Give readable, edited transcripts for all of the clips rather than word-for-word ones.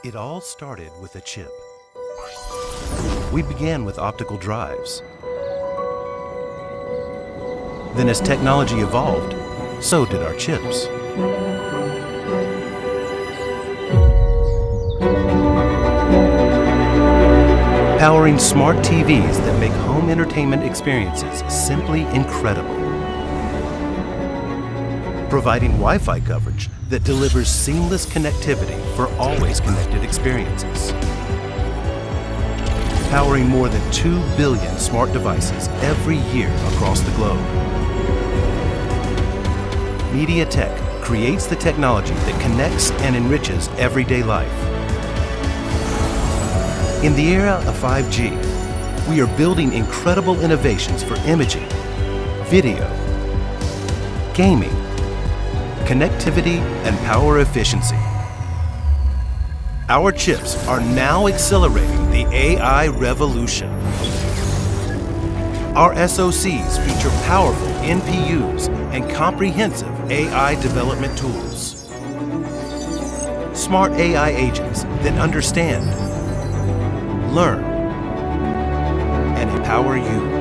It all started with a chip. We began with optical drives. Then as technology evolved, so did our chips. Powering smart TVs that make home entertainment experiences simply incredible. Providing Wi-Fi coverage that delivers seamless connectivity for always connected experiences. Powering more than 2 billion smart devices every year across the globe. MediaTek creates the technology that connects and enriches everyday life. In the era of 5G, we are building incredible innovations for imaging, video, gaming, connectivity, and power efficiency. Our chips are now accelerating the AI revolution. Our SoCs feature powerful NPUs and comprehensive AI development tools. Smart AI agents that understand, learn, and empower you.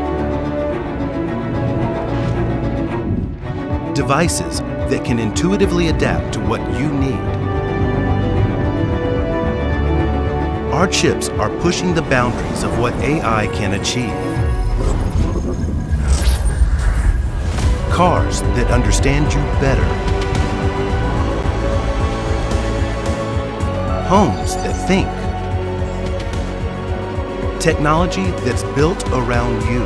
Devices that can intuitively adapt to what you need. Our chips are pushing the boundaries of what AI can achieve. Cars that understand you better. Homes that think. Technology that's built around you.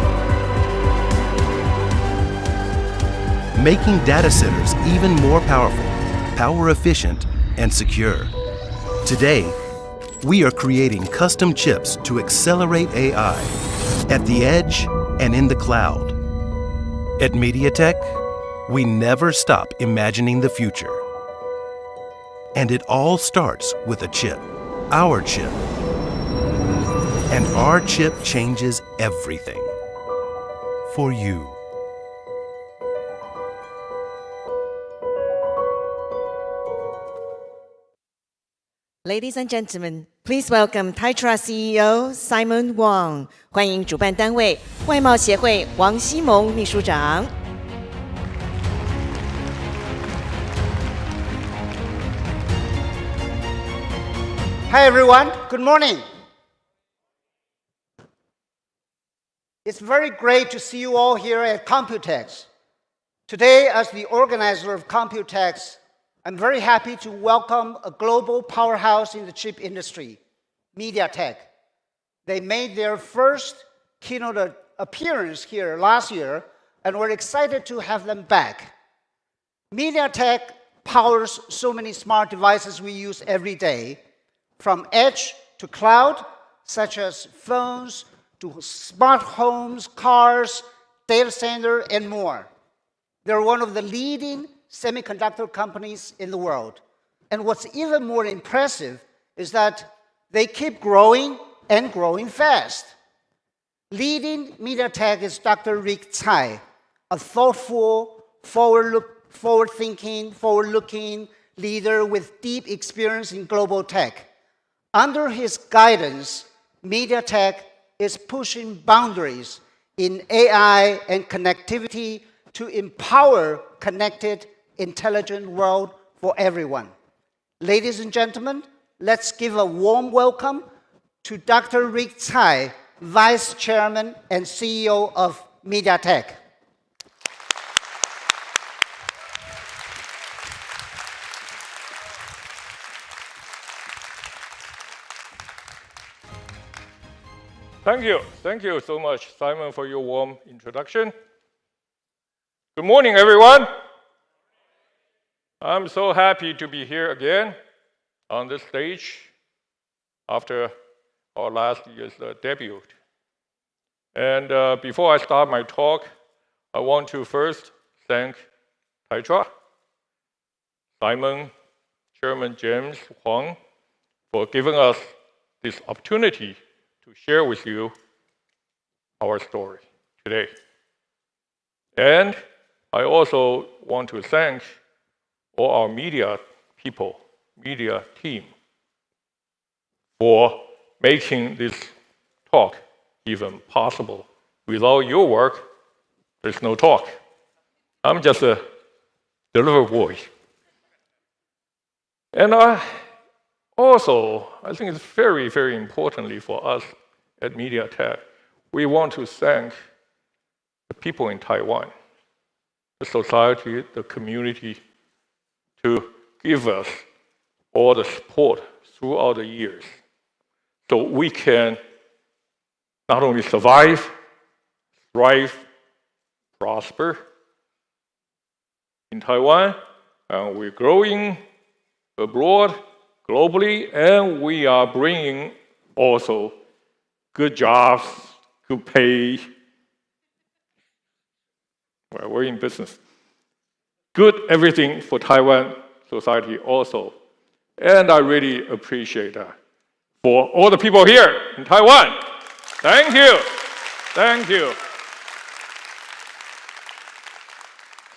Making data centers even more powerful, power efficient, and secure. Today, we are creating custom chips to accelerate AI at the edge and in the cloud. At MediaTek, we never stop imagining the future. And it all starts with a chip, our chip. And our chip changes everything for you. Ladies and gentlemen, please welcome Titra CEO Simon Wang. 欢迎主办单位外贸协会王希蒙秘书长。Hi everyone, good morning. It's very great to see you all here at Computex. Today, as the organizer of Computex, I'm very happy to welcome a global powerhouse in the chip industry, MediaTek. They made their first keynote appearance here last year, and we're excited to have them back. MediaTek powers so many smart devices we use every day, from edge to cloud, such as phones, to smart homes, cars, data center, and more. They're one of the leading semiconductor companies in the world. And what's even more impressive is that they keep growing and growing fast. Leading MediaTek is Dr. Rick Tsai, a thoughtful, forward-thinking, forward-looking leader with deep experience in global tech. Under his guidance, MediaTek is pushing boundaries in AI and connectivity to empower connected, intelligent world for everyone. Ladies and gentlemen, let's give a warm welcome to Dr. Rick Tsai, Vice Chairman and CEO of MediaTek. Thank you so much, Simon, for your warm introduction. Good morning, everyone. I'm so happy to be here again on this stage after our last year's debut. And before I start my talk, I want to first thank Titra, Simon, Chairman James Huang, for giving us this opportunity to share with you our story today. And I also want to thank all our media people, media team, for making this talk even possible. Without your work, there's no talk. I'm just a delivery boy. And I think it's very, very importantly for us at MediaTek, we want to thank the people in Taiwan, the society, the community, to give us all the support throughout the years so we can not only survive, thrive, prosper in Taiwan, and we're growing abroad, globally, and we are bringing also good jobs, good pay. Well, we're in business. Good everything for Taiwan society also. And I really appreciate that for all the people here in Taiwan. Thank you. Thank you.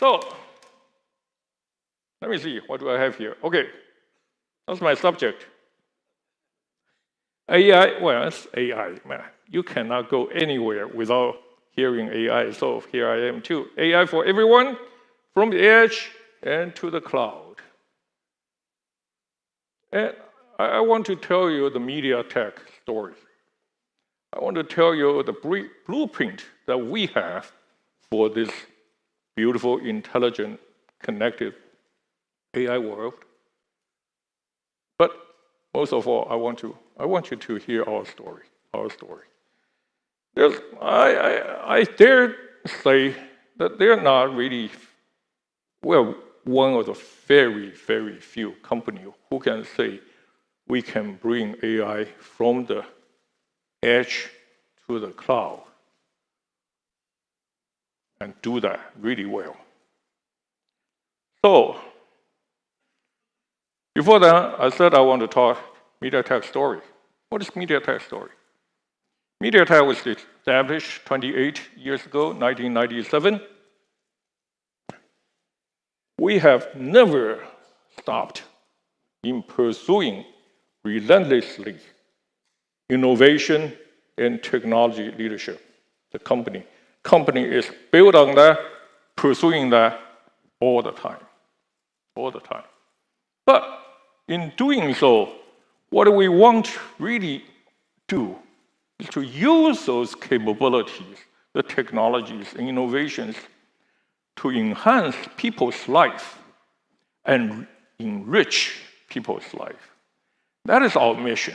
So, let me see, what do I have here? Okay, that's my subject. AI, well, it's AI, man. You cannot go anywhere without hearing AI, so here I am too. AI for everyone, from the edge and to the cloud. And I want to tell you the MediaTek story. I want to tell you the blueprint that we have for this beautiful, intelligent, connected AI world. But most of all, I want you to hear our story. I dare say that they're not really, we're one of the very, very few companies who can say we can bring AI from the edge to the cloud and do that really well. So, before that, I said I want to talk MediaTek story. What is MediaTek story? MediaTek was established 28 years ago, 1997. We have never stopped in pursuing relentlessly innovation and technology leadership. The company is built on that, pursuing that all the time. But in doing so, what we want to really do is to use those capabilities, the technologies, and innovations to enhance people's life and enrich people's life. That is our mission.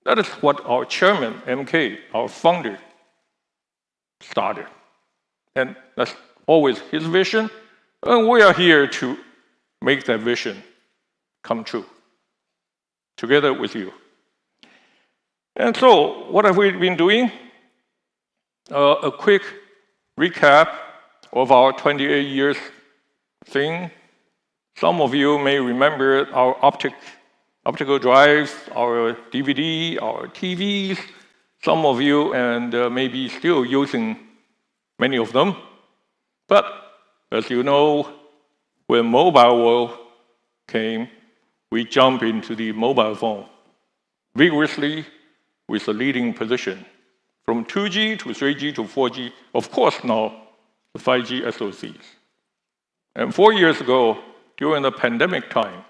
That is what our chairman, MK, our founder, started. And that's always his vision. And we are here to make that vision come true, together with you. And so, what have we been doing? A quick recap of our 28 years thing. Some of you may remember our optical drives, our DVD, our TVs. Some of you and maybe still using many of them. But as you know, when mobile world came, we jumped into the mobile phone vigorously with a leading position. From 2G to 3G to 4G, of course now the 5G SoCs. And 4 years ago, during the pandemic time,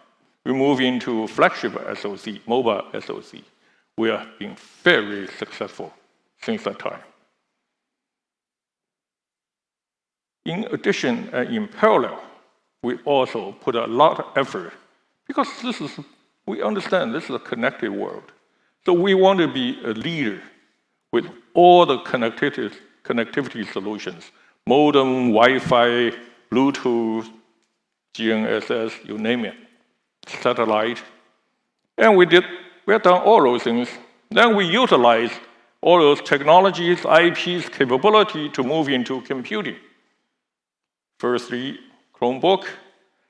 we moved into flagship SoC, mobile SoC. We have been very successful since that time. In addition and in parallel, we also put a lot of effort because we understand this is a connected world. So we want to be a leader with all the connectivity solutions, modem, Wi-Fi, Bluetooth, GNSS, you name it, satellite. And we have done all those things. Then we utilize all those technologies, IPs, capability to move into computing. Firstly, Chromebook,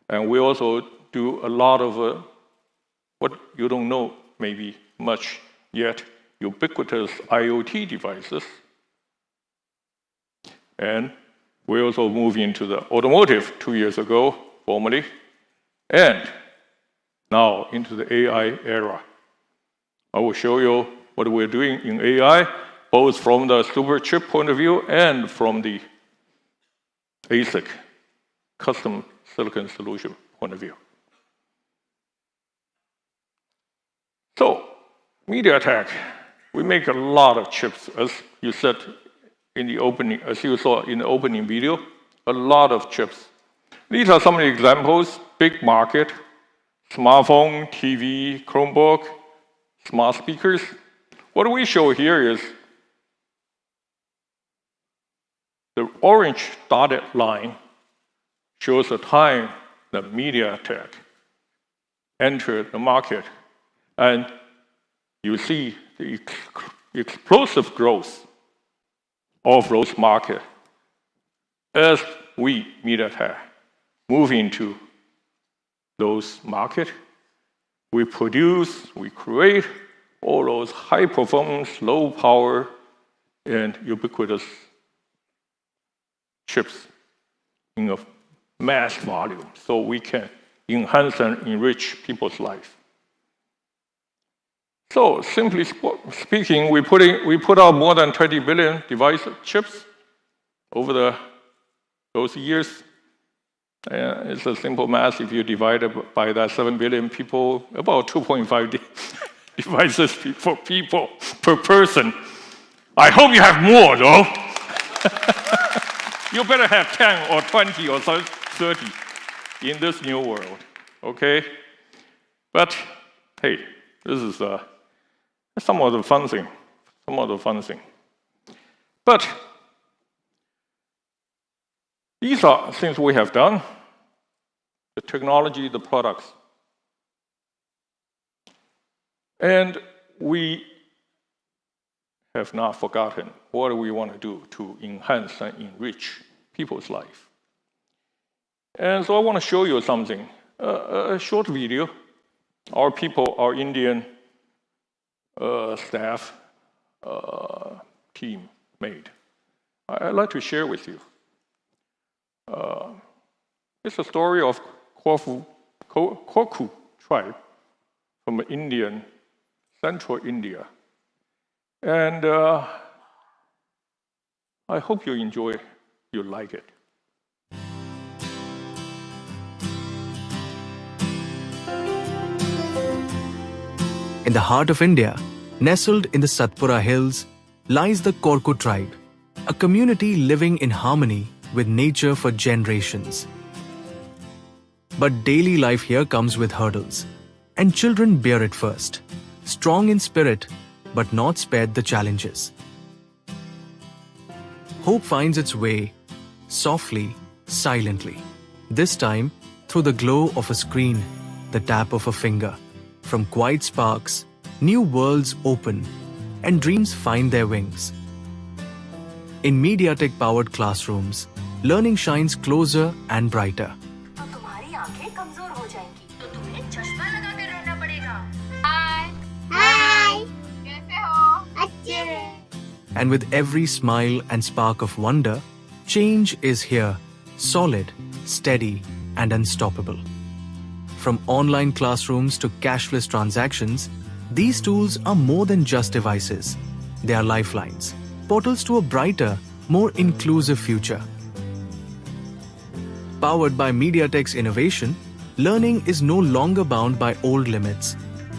and we also do a lot of what you don't know maybe much, yet ubiquitous IoT devices. And we also moved into the automotive 2 years ago, formally, and now into the AI era. I will show you what we're doing in AI, both from the super chip point of view and from the ASIC, custom silicon solution point of view. So, MediaTek, we make a lot of chips, as you said in the opening, as you saw in the opening video, a lot of chips. These are some of the examples: big market, smartphone, TV, Chromebook, smart speakers. What we show here is the orange dotted line shows the time that MediaTek entered the market. And you see the explosive growth of those markets as we, MediaTek, move into those markets. We produce, we create all those high performance, low power, and ubiquitous chips in a mass volume so we can enhance and enrich people's life. So, simply speaking, we put out more than 20 billion device chips over those years. It's a simple math. If you divide it by that 7 billion people, about 2.5 devices for people per person. I hope you have more, though. You better have 10 or 20 or 30 in this new world, okay? But, hey, this is some of the fun thing. But these are things we have done, the technology, the products. And we have not forgotten what we want to do to enhance and enrich people's life. And so I want to show you something, a short video our people, our Indian staff team made. I'd like to share with you. It's a story of Korku tribe from Indian, central India. And I hope you enjoy, you like it. In the heart of India, nestled in the Satpura hills, lies the Korku tribe, a community living in harmony with nature for generations. But daily life here comes with hurdles, and children bear it first, strong in spirit, but not spared the challenges. Hope finds its way, softly, silently, this time through the glow of a screen, the tap of a finger. From quiet sparks, new worlds open, and dreams find their wings. In MediaTek-powered classrooms, learning shines closer and brighter. And with every smile and spark of wonder, change is here, solid, steady, and unstoppable. From online classrooms to cashless transactions, these tools are more than just devices. They are lifelines, portals to a brighter, more inclusive future. Powered by MediaTek's innovation, learning is no longer bound by old limits.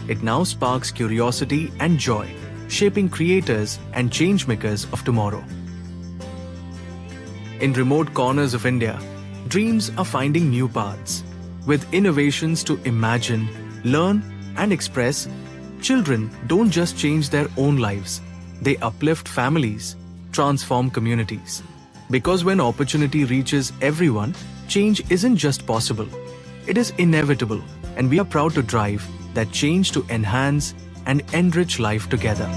It now sparks curiosity and joy, shaping creators and changemakers of tomorrow. In remote corners of India, dreams are finding new paths. With innovations to imagine, learn, and express, children don't just change their own lives, they uplift families, transform communities. Because when opportunity reaches everyone, change isn't just possible, it is inevitable, and we are proud to drive that change to enhance and enrich life together.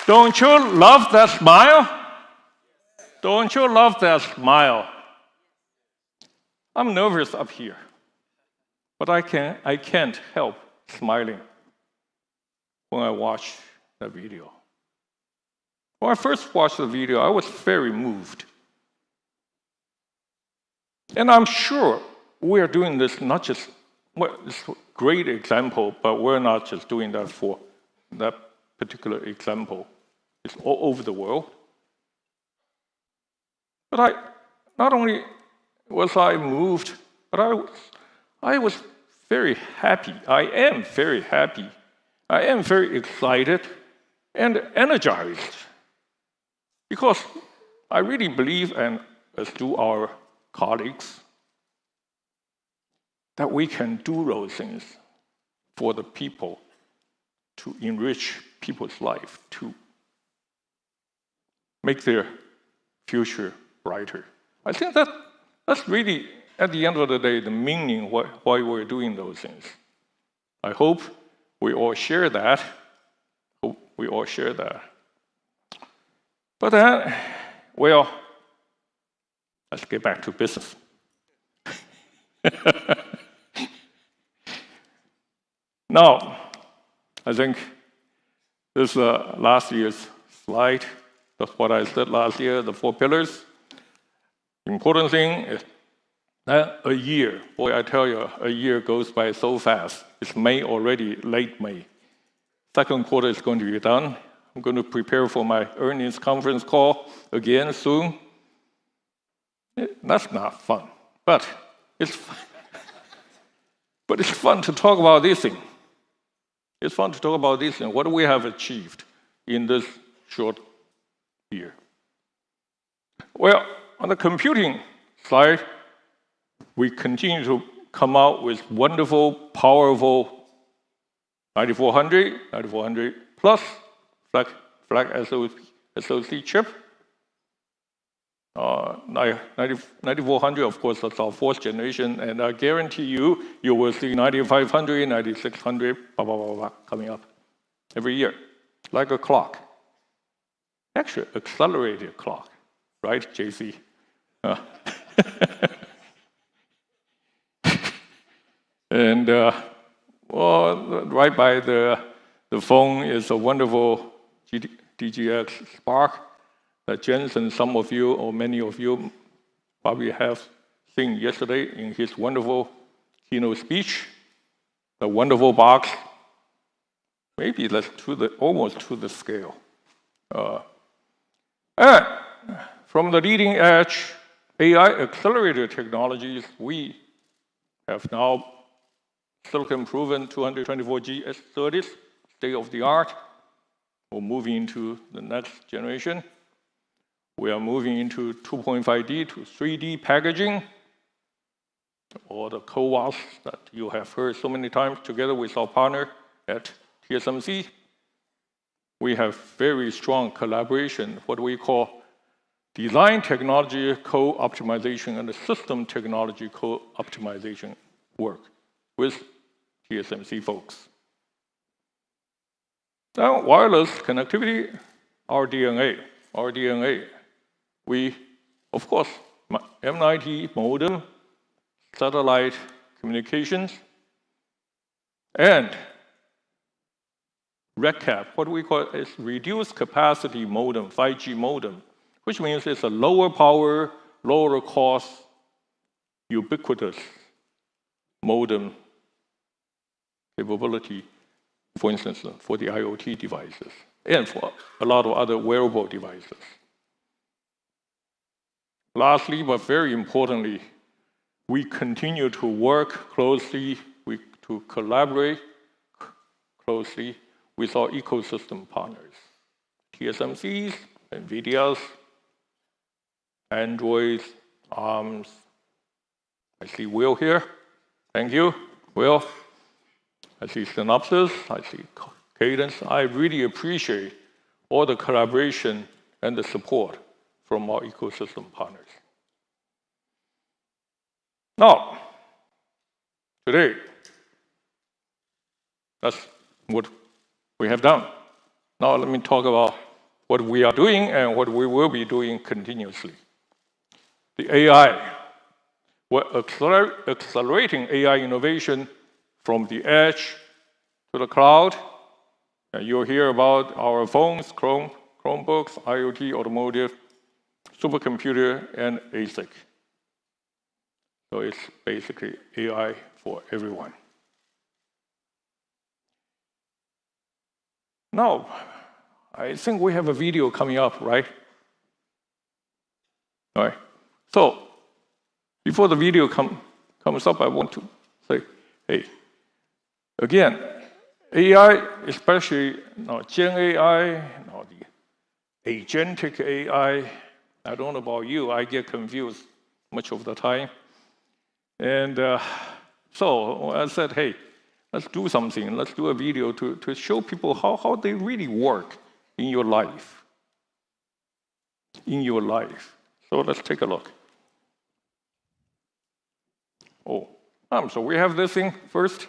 Don't you love that smile? Don't you love that smile? I'm nervous up here, but I can't help smiling when I watch the video. When I first watched the video, I was very moved. And I'm sure we're doing this not just, well, it's a great example, but we're not just doing that for that particular example. It's all over the world. But not only was I moved, but I was very happy. I am very happy. I am very excited and energized. Because I really believe, and as do our colleagues, that we can do those things for the people, to enrich people's life, to make their future brighter. I think that's really, at the end of the day, the meaning why we're doing those things. I hope we all share that. But then, well, let's get back to business. Now, I think this is last year's slide. That's what I said last year, the 4 pillars. Important thing is that a year, boy, I tell you, a year goes by so fast. It's May already, late May. Second quarter is going to be done. I'm going to prepare for my earnings conference call again soon. That's not fun, but it's fun. But it's fun to talk about this thing. It's fun to talk about this thing. What do we have achieved in this short year? Well, on the computing side, we continue to come out with wonderful, powerful 9400, 9400 plus flag SoC chip. 9400, of course, that's our 4th generation, and I guarantee you will see 9500, 9600, blah, blah, blah, blah, coming up every year, like a clock. Actually, accelerated clock, right, JC? And well, right by the phone is a wonderful DGX Spark that Jensen, some of you or many of you probably have seen yesterday in his wonderful keynote speech. The wonderful box, maybe that's almost to the scale. And from the leading edge AI accelerator technologies, we have now silicon-proven 224G S30s, state-of-the-art. We're moving into the next generation. We are moving into 2.5D to 3D packaging, or the CoWoS that you have heard so many times together with our partner at TSMC. We have very strong collaboration, what we call design technology co-optimization and system technology co-optimization work with TSMC folks. Now, wireless connectivity, our DNA. We, of course, M90 modem, satellite communications, and RedCap, what we call is reduced capacity modem, 5G modem, which means it's a lower power, lower cost, ubiquitous modem capability, for instance, for the IoT devices and for a lot of other wearable devices. Lastly, but very importantly, we continue to work closely, to collaborate closely with our ecosystem partners, TSMCs, NVIDIAs, Androids, ARMs. I see Will here. Thank you, Will. I see Synopsys, I see Cadence. I really appreciate all the collaboration and the support from our ecosystem partners. Now, today, that's what we have done. Now let me talk about what we are doing and what we will be doing continuously. The AI, we're accelerating AI innovation from the edge to the cloud. And you'll hear about our phones, Chromebooks, IoT, automotive, supercomputer, and ASIC. So it's basically AI for everyone. Now, I think we have a video coming up, right? All right. So, before the video comes up, I want to say, hey, again, AI, especially Gen AI, the agentic AI, I don't know about you, I get confused much of the time. And so I said, hey, let's do something. Let's do a video to show people how they really work in your life. In your life. So let's take a look. Oh, so we have this thing first.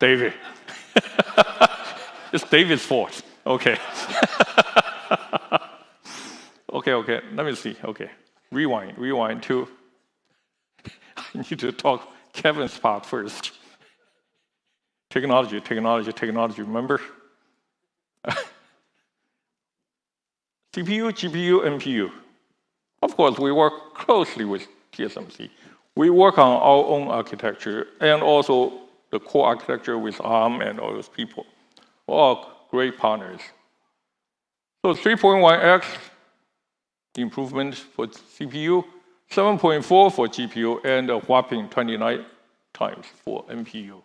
David. It's David's fault. Okay. Okay. Let me see. Okay. Rewind to. I need to talk Kevin's part first. Technology, remember? CPU, GPU, NPU. Of course, we work closely with TSMC. We work on our own architecture and also the core architecture with ARM and all those people. All great partners. So 3.1x improvement for CPU, 7.4 for GPU, and a whopping 29 times for NPU.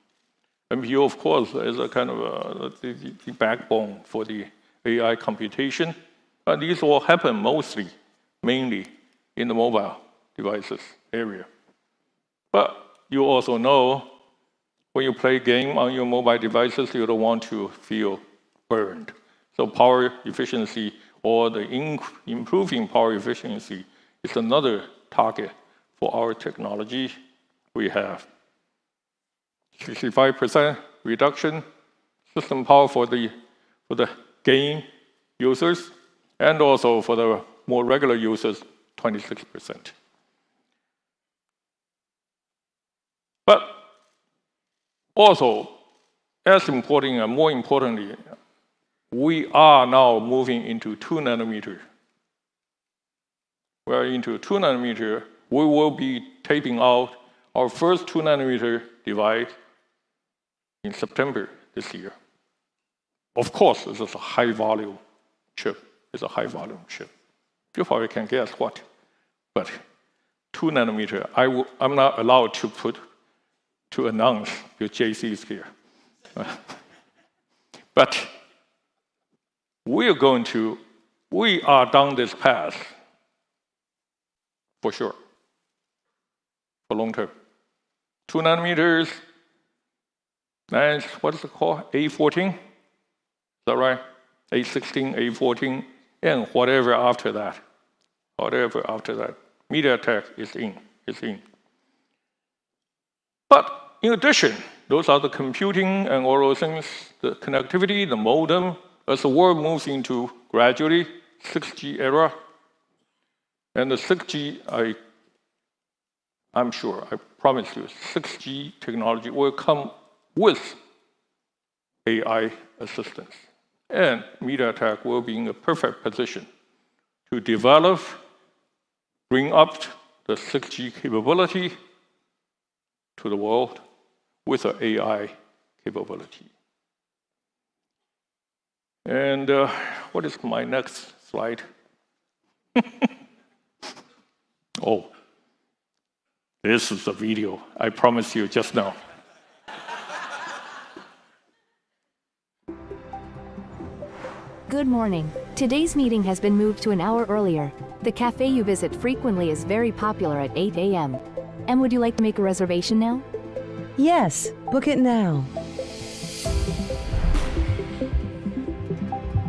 NPU, of course, is a kind of the backbone for the AI computation. And these all happen mainly in the mobile devices area. But you also know when you play a game on your mobile devices, you don't want to feel burned. So power efficiency or the improving power efficiency is another target for our technology. We have 65% reduction system power for the game users, and also for the more regular users, 26%. But also, as important and more importantly, we are now moving into 2 nanometer. We are into 2 nanometer. We will be taping out our first 2 nanometer device in September this year. Of course, this is a high volume chip. It's a high volume chip. You probably can guess what. But 2 nanometer, I'm not allowed to announce because JC is here. But we are down this path for sure, for long term. 2 nanometers, and what is it called? A14? Is that right? A16, A14, and whatever after that. MediaTek is in. But in addition, those are the computing and all those things, the connectivity, the modem, as the world moves into gradually 6G era. And the 6G, I'm sure, I promise you, 6G technology will come with AI assistance. And MediaTek will be in a perfect position to develop, bring up the 6G capability to the world with an AI capability. And what is my next slide? Oh, this is the video I promised you just now. Good morning. Today's meeting has been moved to an hour earlier. The cafe you visit frequently is very popular at 8 a.m. And would you like to make a reservation now? Yes, book it now.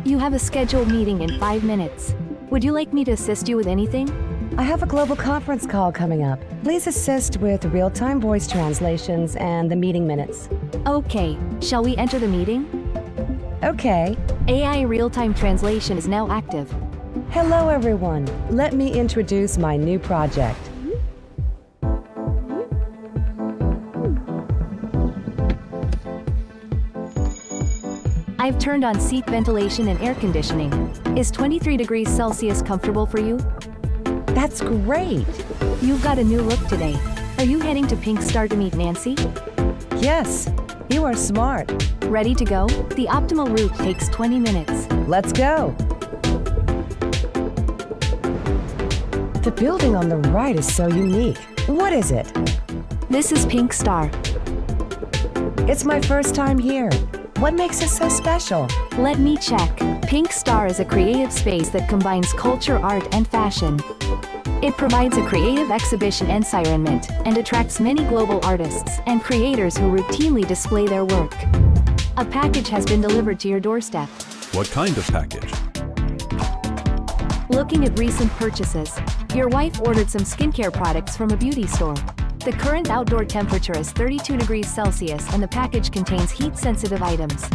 You have a scheduled meeting in 5 minutes. Would you like me to assist you with anything? I have a global conference call coming up. Please assist with real-time voice translations and the meeting minutes. Okay, shall we enter the meeting? Okay. AI real-time translation is now active. Hello, everyone. Let me introduce my new project. I've turned on seat ventilation and air conditioning. Is 23 degrees Celsius comfortable for you? That's great. You've got a new look today. Are you heading to Pink Star to meet Nancy? Yes, you are smart. Ready to go? The optimal route takes 20 minutes. Let's go. The building on the right is so unique. What is it? This is Pink Star. It's my first time here. What makes it so special? Let me check. Pink Star is a creative space that combines culture, art, and fashion. It provides a creative exhibition environment and attracts many global artists and creators who routinely display their work. A package has been delivered to your doorstep. What kind of package? Looking at recent purchases, your wife ordered some skincare products from a beauty store. The current outdoor temperature is 32 degrees Celsius and the package contains heat-sensitive items.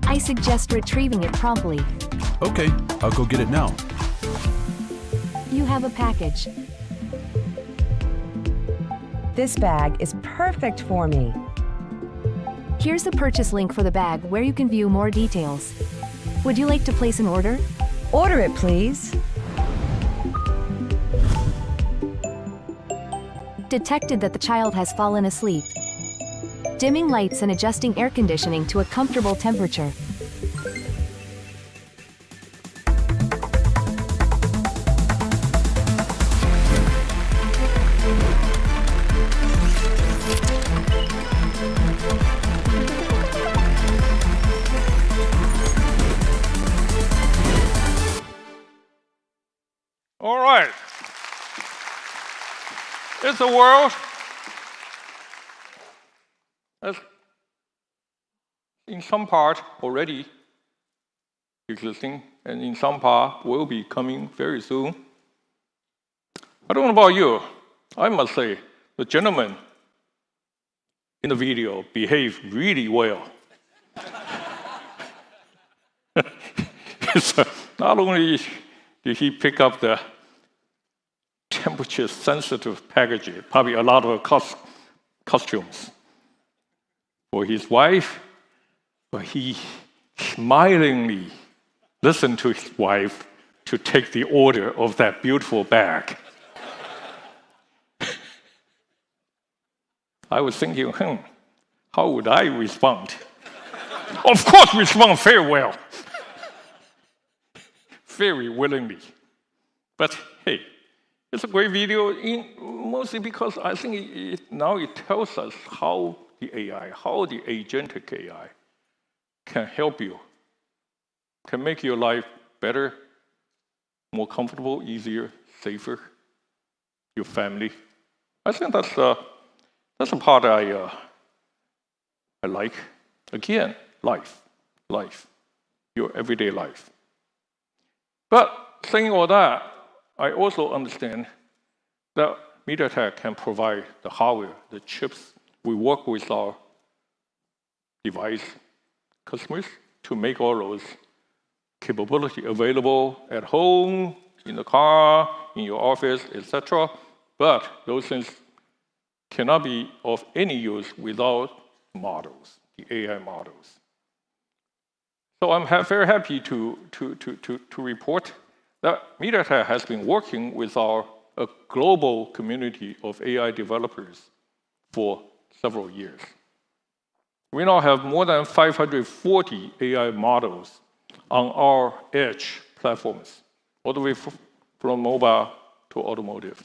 I suggest retrieving it promptly. Okay, I'll go get it now. You have a package. This bag is perfect for me. Here's the purchase link for the bag where you can view more details. Would you like to place an order? Order it, please. Detected that the child has fallen asleep. Dimming lights and adjusting air conditioning to a comfortable temperature. All right. It's a world that's in some part already existing, and in some part will be coming very soon. I don't know about you. I must say, the gentleman in the video behaved really well. Not only did he pick up the temperature-sensitive packaging, probably a lot of costumes for his wife, but he smilingly listened to his wife to take the order of that beautiful bag. I was thinking, how would I respond? Of course, respond very well. Very willingly. But hey, it's a great video, mostly because I think now it tells us how the AI, how the agentic AI can help you, can make your life better, more comfortable, easier, safer, your family. I think that's a part I like. Again, life, your everyday life. But saying all that, I also understand that MediaTek can provide the hardware, the chips. We work with our device customers to make all those capability available at home, in the car, in your office, etc. But those things cannot be of any use without models, the AI models. So I'm very happy to report that MediaTek has been working with a global community of AI developers for several years. We now have more than 540 AI models on our edge platforms, all the way from mobile to automotive.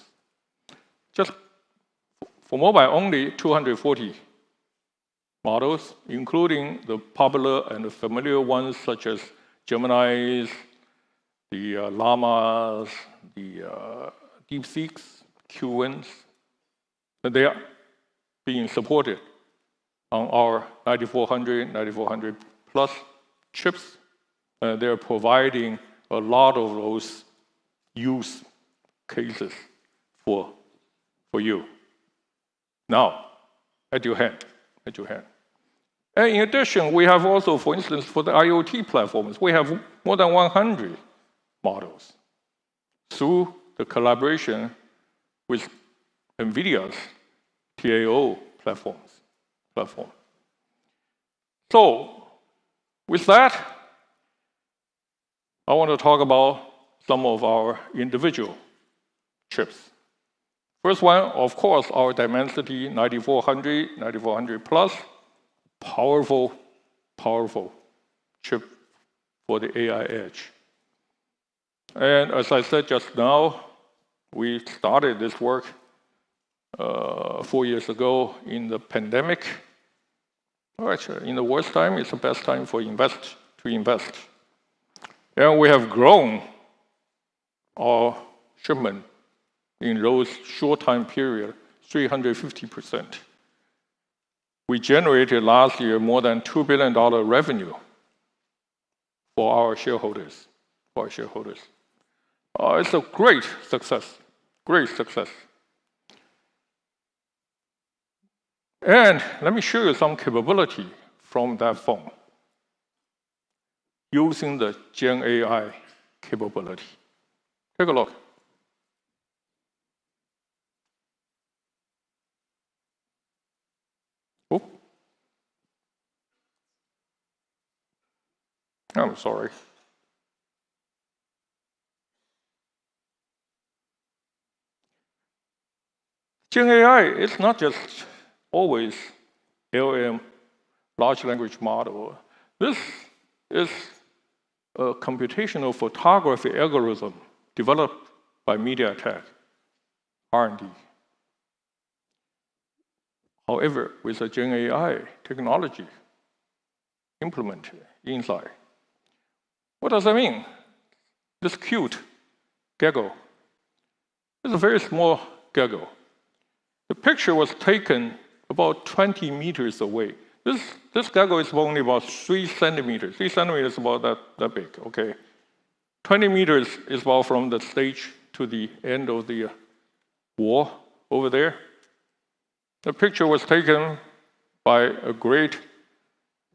Just for mobile, only 240 models, including the popular and the familiar ones such as Geminis, the Llamas, the DeepSeeks, Q1s. And they are being supported on our 9400 plus chips. They're providing a lot of those use cases for you. Now, at your hand. And in addition, we have also, for instance, for the IoT platforms, we have more than 100 models through the collaboration with NVIDIA's TAO platform. So, with that, I want to talk about some of our individual chips. First one, of course, our Dimensity 9400, 9400 Plus, powerful chip for the AI edge. And as I said just now, we started this work 4 years ago in the pandemic. Actually, in the worst time, it's the best time to invest. And we have grown our shipment in those short time period, 350%. We generated last year more than $2 billion revenue for our shareholders. It's a great success. And let me show you some capability from that phone using the Gen AI capability. Take a look. Oh. I'm sorry. Gen AI is not just always LM, large language model. This is a computational photography algorithm developed by MediaTek R&D. However, with a Gen AI technology implemented inside. What does that mean? This cute gecko is a very small gecko. The picture was taken about 20 meters away. This gecko is only about 3 centimeters. 3 centimeters is about that big, okay? 20 meters is about from the stage to the end of the wall over there. The picture was taken by a great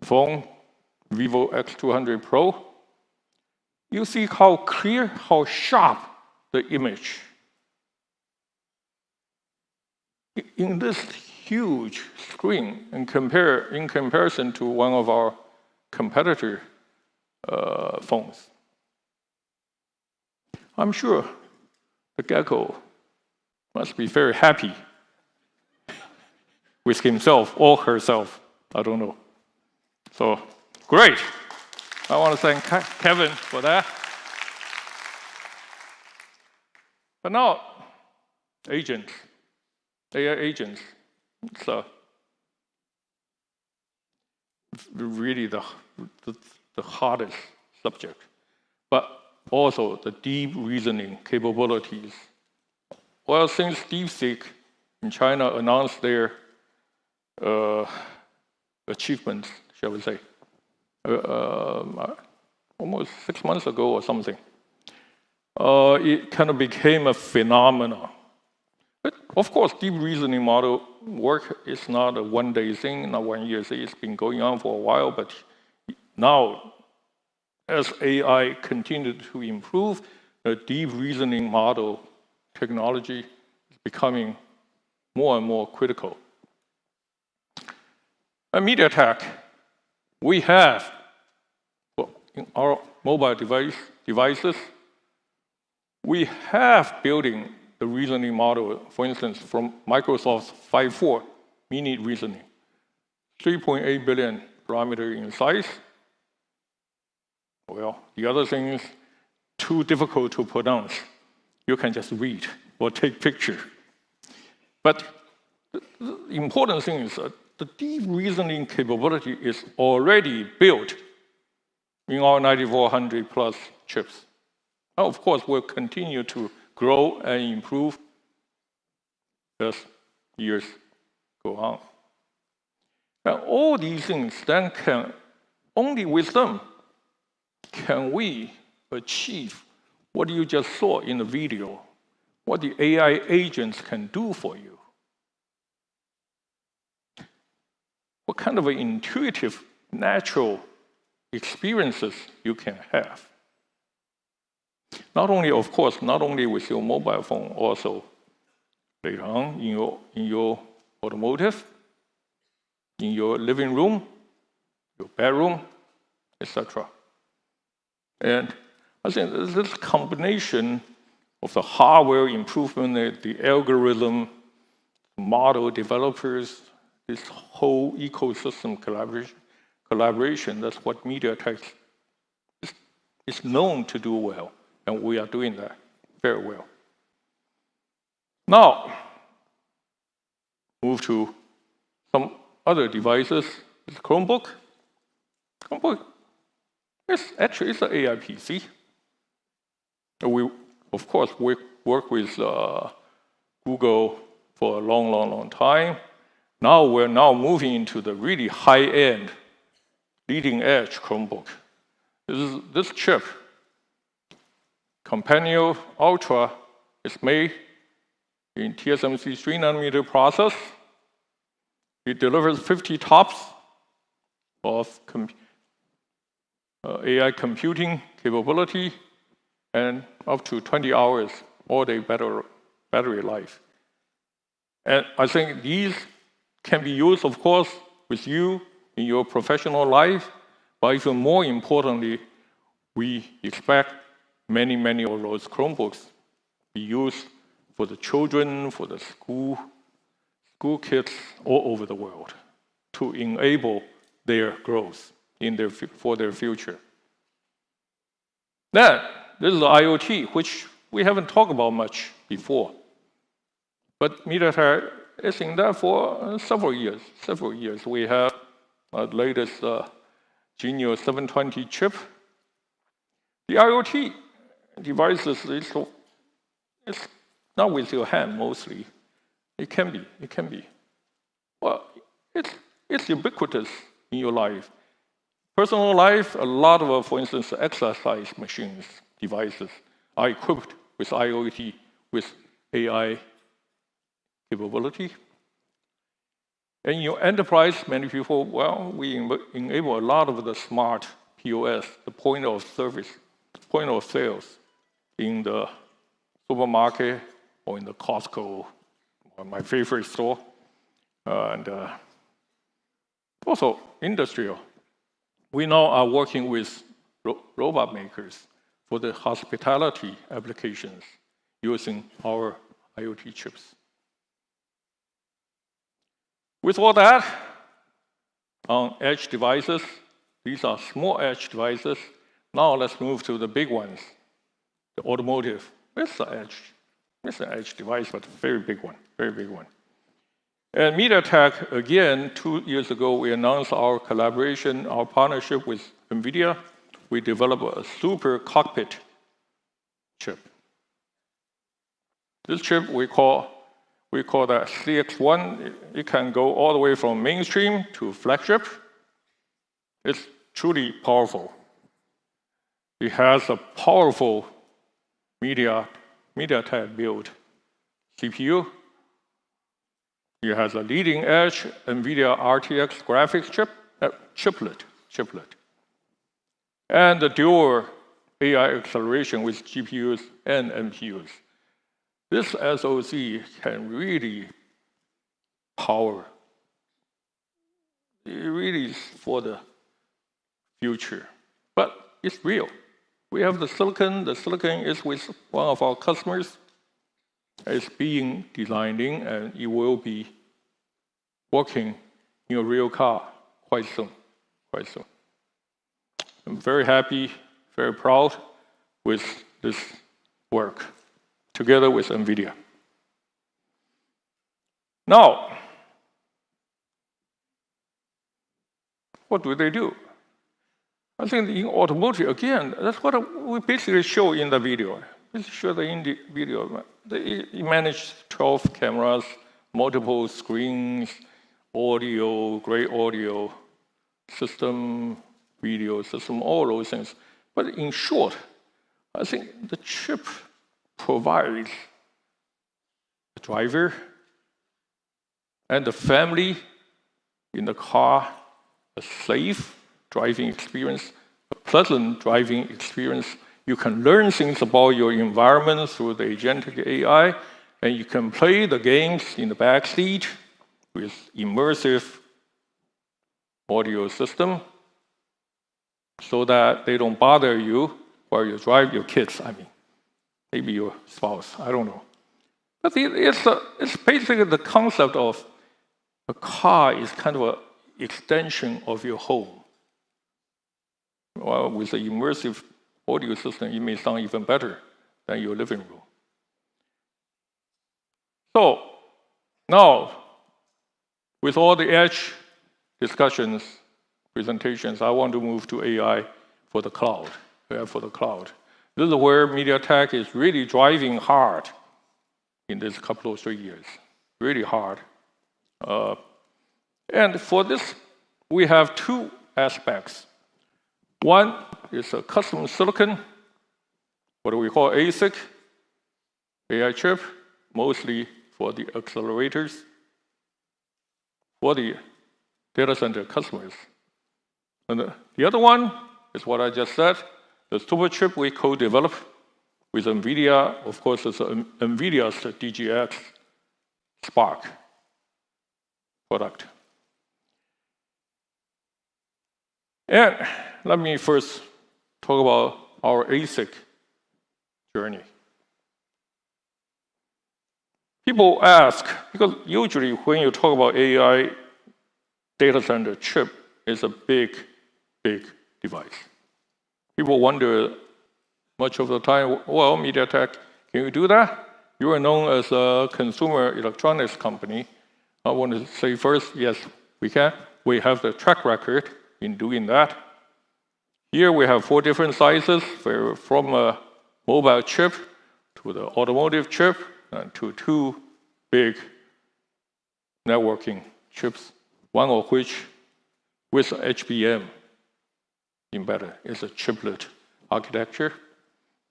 phone, Vivo X200 Pro. You see how clear, how sharp the image. In this huge screen, in comparison to one of our competitor phones. I'm sure the gecko must be very happy with himself or herself. I don't know. So, great. I want to thank Kevin for that. But now, agents. AI agents. It's really the hardest subject, but also the deep reasoning capabilities. Well, since DeepSeek in China announced their achievements, shall we say, almost 6 months ago or something, it kind of became a phenomenon. But of course, deep reasoning model work is not a one-day thing, not 1 year thing. It's been going on for a while, but now, as AI continues to improve, the deep reasoning model technology is becoming more and more critical. At MediaTek, we have, in our mobile devices, we have building the reasoning model, for instance, from Microsoft's 5.4 mini reasoning, 3.8 billion parameter in size. Well, the other thing is too difficult to pronounce. You can just read or take picture. But the important thing is that the deep reasoning capability is already built in our 9400 plus chips. Now, of course, we'll continue to grow and improve as years go on. And all these things then can, only with them, can we achieve what you just saw in the video, what the AI agents can do for you. what kind of intuitive, natural experiences you can have. Not only, of course, not only with your mobile phone, also later on in your automotive, in your living room, your bedroom, etc. And I think this combination of the hardware improvement, the algorithm, model developers, this whole ecosystem collaboration, that's what MediaTek is known to do well, and we are doing that very well. Now, move to some other devices. This Chromebook. Chromebook is actually an AI PC. We, of course, work with Google for a long time. Now we're moving into the really high-end, leading-edge Chromebook. This chip, Companion Ultra, is made in TSMC 3nm process. It delivers 50 TOPS of AI computing capability and up to 20 hours all-day battery life. And I think these can be used, of course, with you in your professional life, but even more importantly, we expect many of those Chromebooks be used for the children, for the school kids all over the world to enable their growth for their future. Then, this is the IoT, which we haven't talked about much before. But MediaTek is in that for several years. We have the latest Genio 720 chip. The IoT devices, it's not with your hand mostly. It can be. Well, it's ubiquitous in your life. Personal life, a lot of, for instance, exercise machines, devices are equipped with IoT, with AI capability. And in your enterprise, many people, we enable a lot of the smart POS, the point of sales in the supermarket or in the Costco, my favorite store, and also industrial. We now are working with robot makers for the hospitality applications using our IoT chips. With all that, on edge devices, these are small edge devices. Now let's move to the big ones, the automotive. It's an edge device, but very big one. And MediaTek, again, 2 years ago, we announced our collaboration, our partnership with NVIDIA. We developed a super cockpit chip. This chip we call that CX1. It can go all the way from mainstream to flagship. It's truly powerful. It has a powerful MediaTek built CPU. It has a leading-edge NVIDIA RTX graphics chiplet, and the dual AI acceleration with GPUs and NPUs. This SoC can really power. It really is for the future, but it's real. We have the silicon. The silicon is with one of our customers. It's being designed in, and it will be working in a real car quite soon. I'm very happy, very proud with this work together with NVIDIA. Now, what do they do? I think in automotive, again, that's what we basically show in the video. They manage 12 cameras, multiple screens, audio, great audio system, video system, all those things. But in short, I think the chip provides the driver and the family in the car a safe driving experience, a pleasant driving experience. You can learn things about your environment through the agentic AI, and you can play the games in the back seat with immersive audio system so that they don't bother you while you drive your kids, maybe your spouse, I don't know. But it's basically the concept of a car is kind of an extension of your home. Well, with an immersive audio system, it may sound even better than your living room. So now, with all the edge discussions, presentations, I want to move to AI for the cloud. AI for the cloud. This is where MediaTek is really driving hard in this couple of 3 years, really hard. And for this, we have two aspects. One is a custom silicon, what we call ASIC, AI chip, mostly for the accelerators, for the data center customers. And the other one is what I just said, the super chip we co-develop with NVIDIA. Of course, it's NVIDIA's DGX Spark product. And let me first talk about our ASIC journey. People ask, because usually when you talk about AI data center chip, it's a big, big device. People wonder much of the time, well, MediaTek, can you do that? You are known as a consumer electronics company. I want to say first, yes, we can. We have the track record in doing that. Here we have 4 different sizes, from a mobile chip to the automotive chip and to 2 big networking chips, one of which with HBM embedded. It's a chiplet architecture.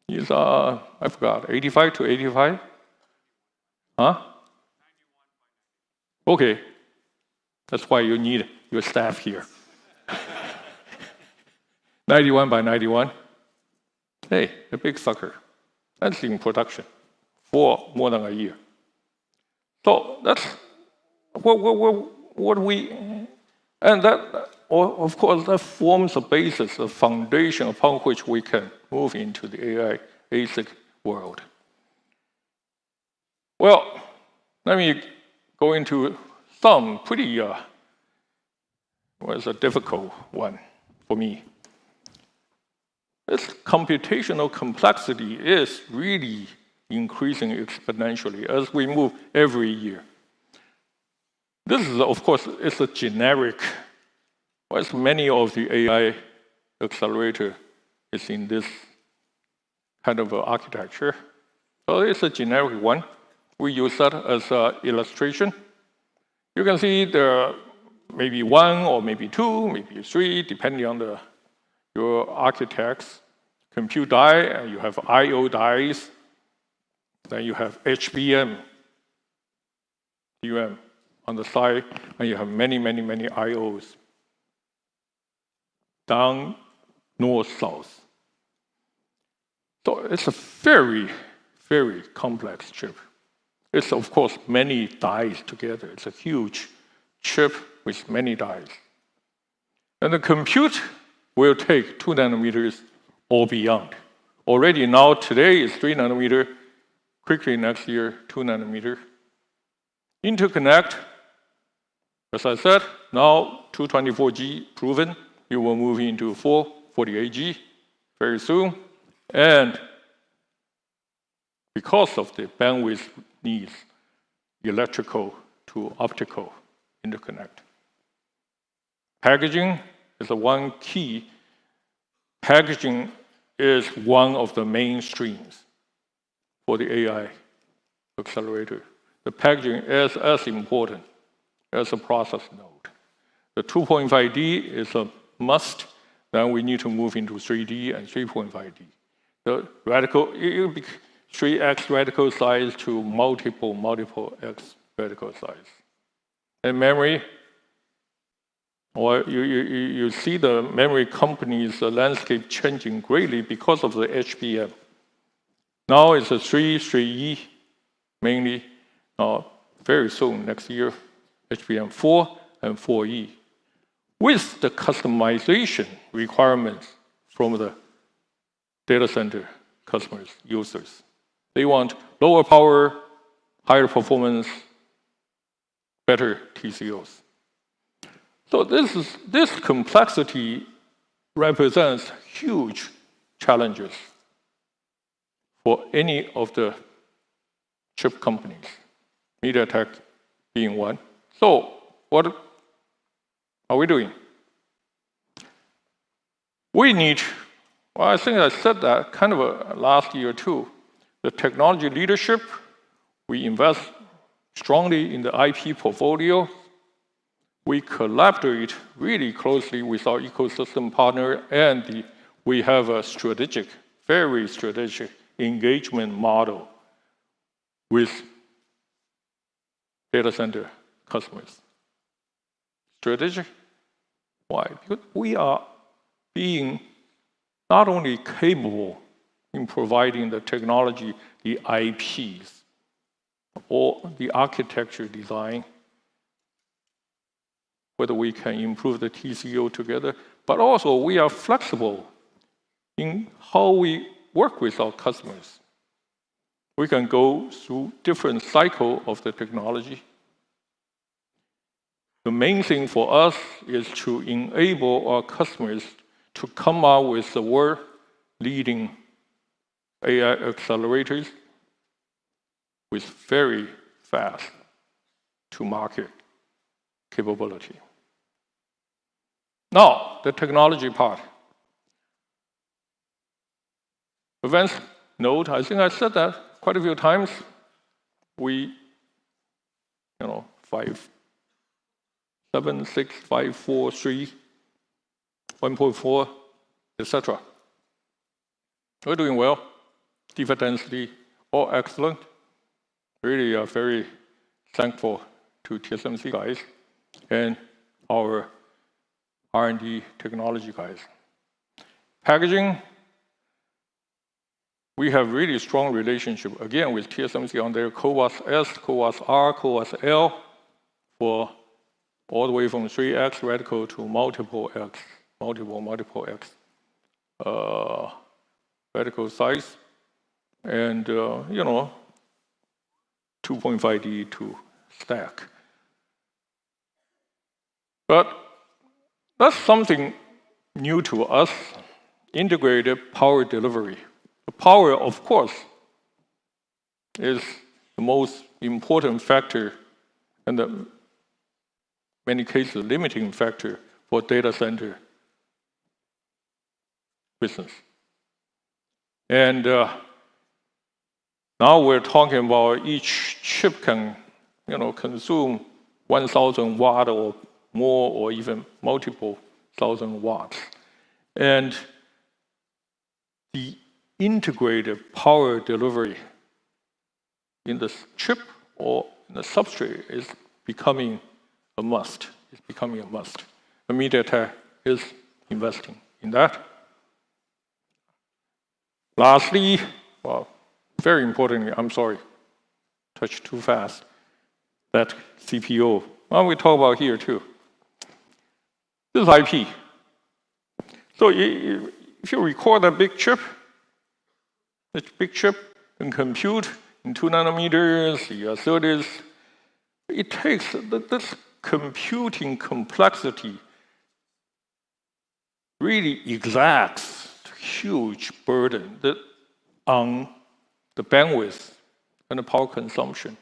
It's, I forgot, 85 to 85? Huh? Okay. That's why you need your staff here. 91 by 91. Hey, a big sucker. That's in production for more than a year. So that's what we, and that, of course, that forms the basis, the foundation upon which we can move into the AI ASIC world. Well, let me go into some pretty, was a difficult one for me. This computational complexity is really increasing exponentially as we move every year. This is, of course, it's a generic, as many of the AI accelerator is in this kind of architecture. So it's a generic one. We use that as an illustration. You can see there are maybe 1 or maybe 2, maybe 3, depending on your architect's compute die, and you have I/O dies. Then you have HBM DRAM on the side, and you have many, many, many I/Os. Down, north, south. So it's a very, very complex chip. It's, of course, many dies together. It's a huge chip with many dies. And the compute will take 2 nanometers or beyond. Already now, today is 3 nanometer. Quickly next year, 2 nanometer. Interconnect, as I said, now 224G proven. You will move into 448G very soon. And because of the bandwidth needs, electrical to optical interconnect. Packaging is the one key. Packaging is one of the mainstreams for the AI accelerator. The packaging is as important as a process node. The 2.5D is a must. Then we need to move into 3D and 3.5D. The radical, 3x radical size to multiple x radical size. And memory, or you see the memory companies' landscape changing greatly because of the HBM. Now it's a 3E mainly. Very soon, next year, HBM4 and 4E. With the customization requirements from the data center customers, users. They want lower power, higher performance, better TCOs. So this complexity represents huge challenges for any of the chip companies, MediaTek being one. So what are we doing? We need, well, I think I said that kind of last year too, the technology leadership. We invest strongly in the IP portfolio. We collaborate really closely with our ecosystem partner, and we have a strategic, very strategic engagement model with data center customers. Strategic? Why? Because we are being not only capable in providing the technology, the IPs, or the architecture design, whether we can improve the TCO together, but also we are flexible in how we work with our customers. We can go through different cycles of the technology. The main thing for us is to enable our customers to come out with the world-leading AI accelerators with very fast to market capability. Now, the technology part. Advanced node, I think I said that quite a few times. We, 5, 7, 6, 5, 4, 3, 1.4, etc. We're doing well. Defect density, all excellent. Really are very thankful to TSMC guys and our R&D technology guys. Packaging, we have really strong relationship, again, with TSMC on their CoWoS S, CoWoS R, CoWoS L, for all the way from 3x radical to multiple X, multiple X radical size, and 2.5D to stack. But that's something new to us, integrated power delivery. The power, of course, is the most important factor and in many cases, limiting factor for data center business. And now we're talking about each chip can consume 1,000 watt or more, or even multiple thousand watts. And the integrated power delivery in the chip or in the substrate is becoming a must. It's becoming a must. And MediaTek is investing in that. Lastly, well, very importantly, I'm sorry, touched too fast, that CPO. Well, we talk about here too. This is IP. So if you record that big chip and compute in 2 nanometers, the SerDes, it takes this computing complexity really exacts huge burden on the bandwidth and the power consumption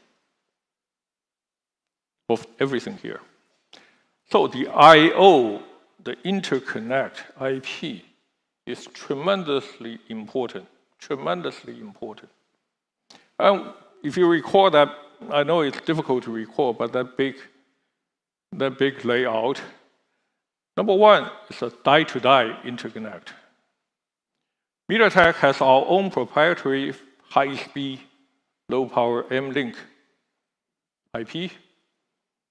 of everything here. So the I/O, the interconnect IP, is tremendously important. Tremendously important. And if you recall that, I know it's difficult to recall, but that big layout. Number one is a die-to-die interconnect. MediaTek has our own proprietary high-speed, low-power M-Link IP,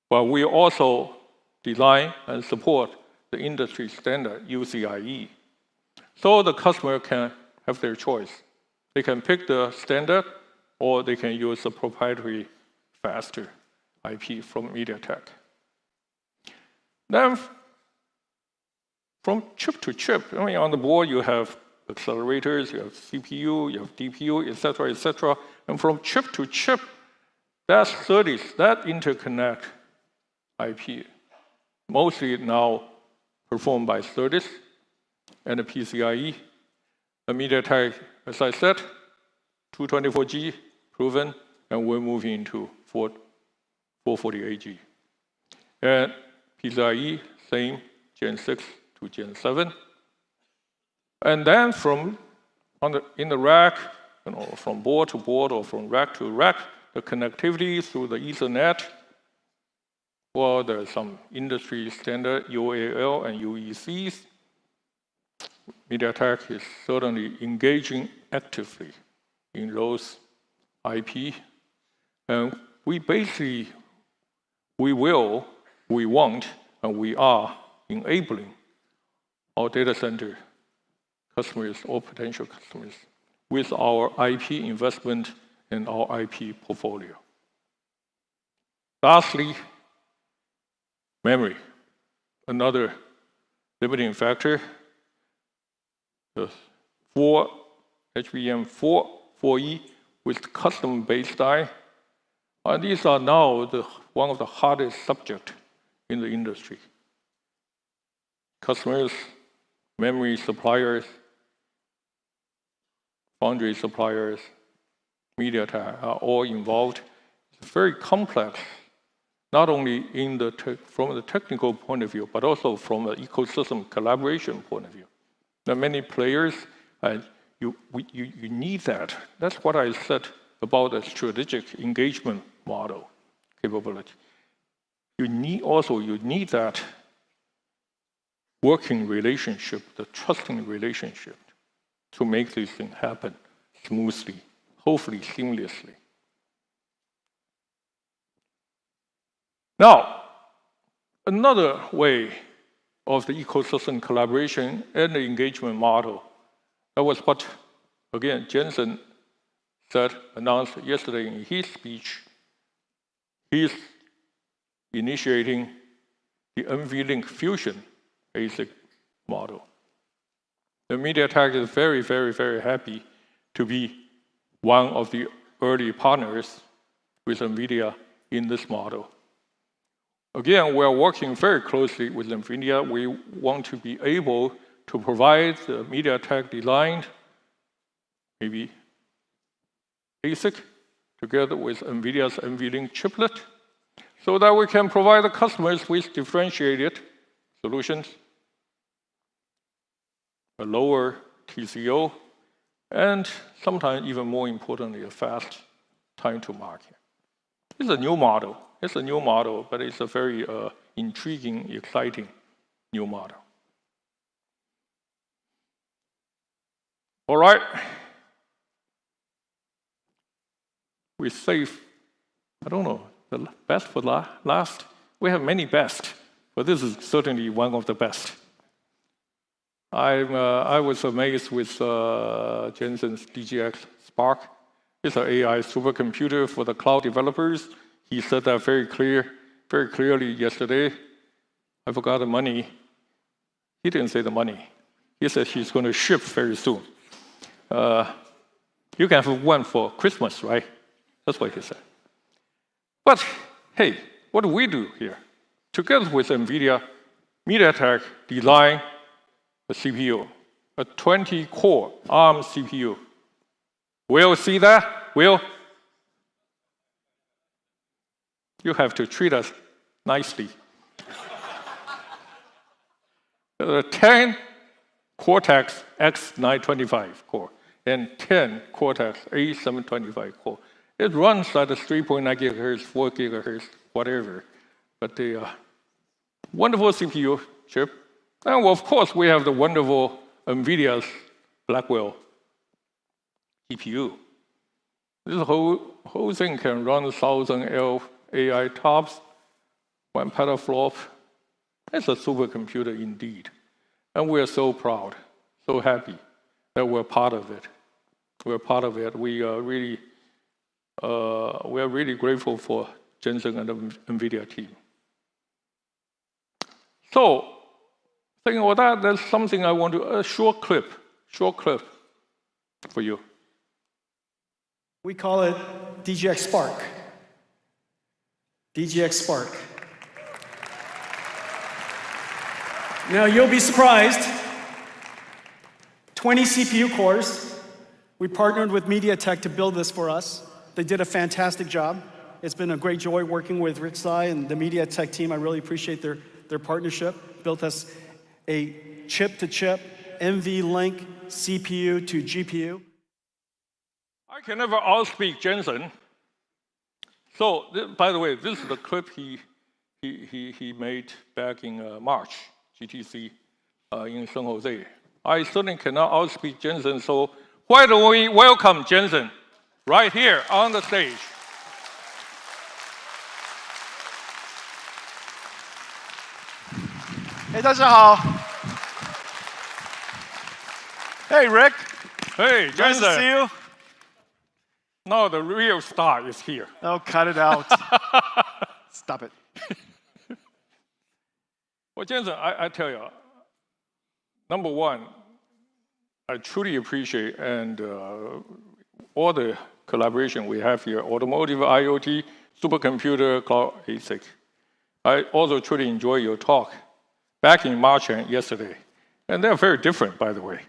but we also design and support the industry standard UCIe. So the customer can have their choice. They can pick the standard, or they can use the proprietary faster IP from MediaTek. Then, from chip to chip, I mean, on the board you have accelerators, you have CPU, you have DPU, etc., etc. And from chip to chip, that's SerDes, that interconnect IP, mostly now performed by SerDes and the PCIe. The MediaTek, as I said, 224G proven, and we're moving into 448G. And PCIe, same, Gen 6 to Gen 7. And then in the rack, from board to board or from rack to rack, the connectivity through the Ethernet, well, there's some industry standard UAL and UECs. MediaTek is certainly engaging actively in those IP. And we want, and we are enabling our data center customers or potential customers with our IP investment and our IP portfolio. Lastly, memory, another limiting factor. The HBM4, 4E with custom base die. And these are now one of the hardest subjects in the industry. Customers, memory suppliers, foundry suppliers, MediaTek are all involved. It's very complex, not only from the technical point of view, but also from an ecosystem collaboration point of view. There are many players, and you need that. That's what I said about the strategic engagement model capability. You need that working relationship, the trusting relationship, to make these things happen smoothly, hopefully seamlessly. Now, another way of the ecosystem collaboration and the engagement model, that was what, again, Jensen announced yesterday in his speech. He's initiating the NVLink Fusion ASIC model. The MediaTek is very, very, very happy to be one of the early partners with NVIDIA in this model. Again, we're working very closely with NVIDIA. We want to be able to provide the MediaTek designed, maybe ASIC, together with NVIDIA's NVLink chiplet, so that we can provide the customers with differentiated solutions, a lower TCO, and sometimes even more importantly, a fast time to market. It's a new model. It's a new model, but it's a very intriguing, exciting new model. All right. We save, I don't know, the best for last. We have many best, but this is certainly one of the best. I was amazed with Jensen's DGX Spark. It's an AI supercomputer for the cloud developers. He said that very clearly yesterday. I forgot the money. He didn't say the money. He said he's going to ship very soon. You can have one for Christmas, right? That's what he said. But hey, what do we do here? Together with NVIDIA, MediaTek designed a CPU, a 20-core ARM CPU. Will see that? Will? You have to treat us nicely. 10 Cortex X925 core and 10 Cortex A725 core. It runs at 3.9 gigahertz, 4 gigahertz, whatever. But the wonderful CPU chip. And of course, we have the wonderful NVIDIA's Blackwell GPU. This whole thing can run 1,000 AI TOPS, 1 petaflop, It's a supercomputer indeed. And we're so proud, so happy that we're part of it. We're part of it. We are really grateful for Jensen and the NVIDIA team. So, thinking about that, there's something I want to, a short clip for you. We call it DGX Spark. DGX Spark. Now, you'll be surprised. 20 CPU cores. We partnered with MediaTek to build this for us. They did a fantastic job. It's been a great joy working with Rick Tsai and the MediaTek team. I really appreciate their partnership. Built us a chip-to-chip NVLink CPU to GPU. I can never outspeak Jensen. So, by the way, this is the clip he made back in March, GTC in San Jose. I certainly cannot outspeak Jensen, so why don't we welcome Jensen right here on the stage. Hey, 大家好. Hey, Rick. Hey, Nice Jensen. to see you. Now the real star is here. Oh, cut it out. Stop it. Well, Jensen, I tell you, number one, I truly appreciate and all the collaboration we have here, automotive, IoT, supercomputer, cloud ASIC. I also truly enjoy your talk back in March and yesterday. And they're very different, by the way.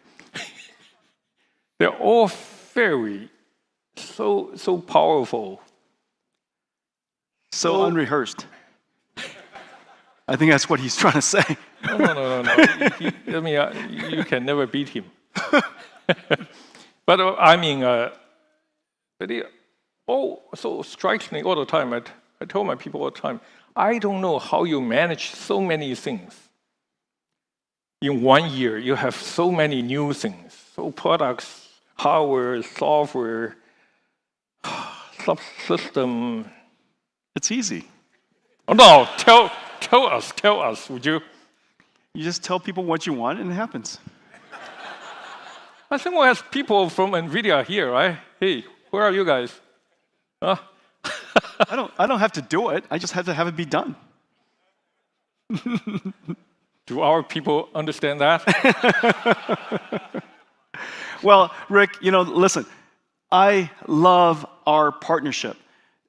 They're all very, so powerful. So unrehearsed. I think that's what he's trying to say. No. I mean, you can never beat him. But I mean, it so strikes me all the time. I tell my people all the time, I don't know how you manage so many things. In 1 year, you have so many new things. So products, hardware, software, subsystem. It's easy. Oh, no, tell us, would you? You just tell people what you want and it happens. I think we have people from NVIDIA here, right? Hey, where are you guys? Huh? I don't have to do it. I just have to have it be done. Do our people understand that? Well, Rick, listen, I love our partnership.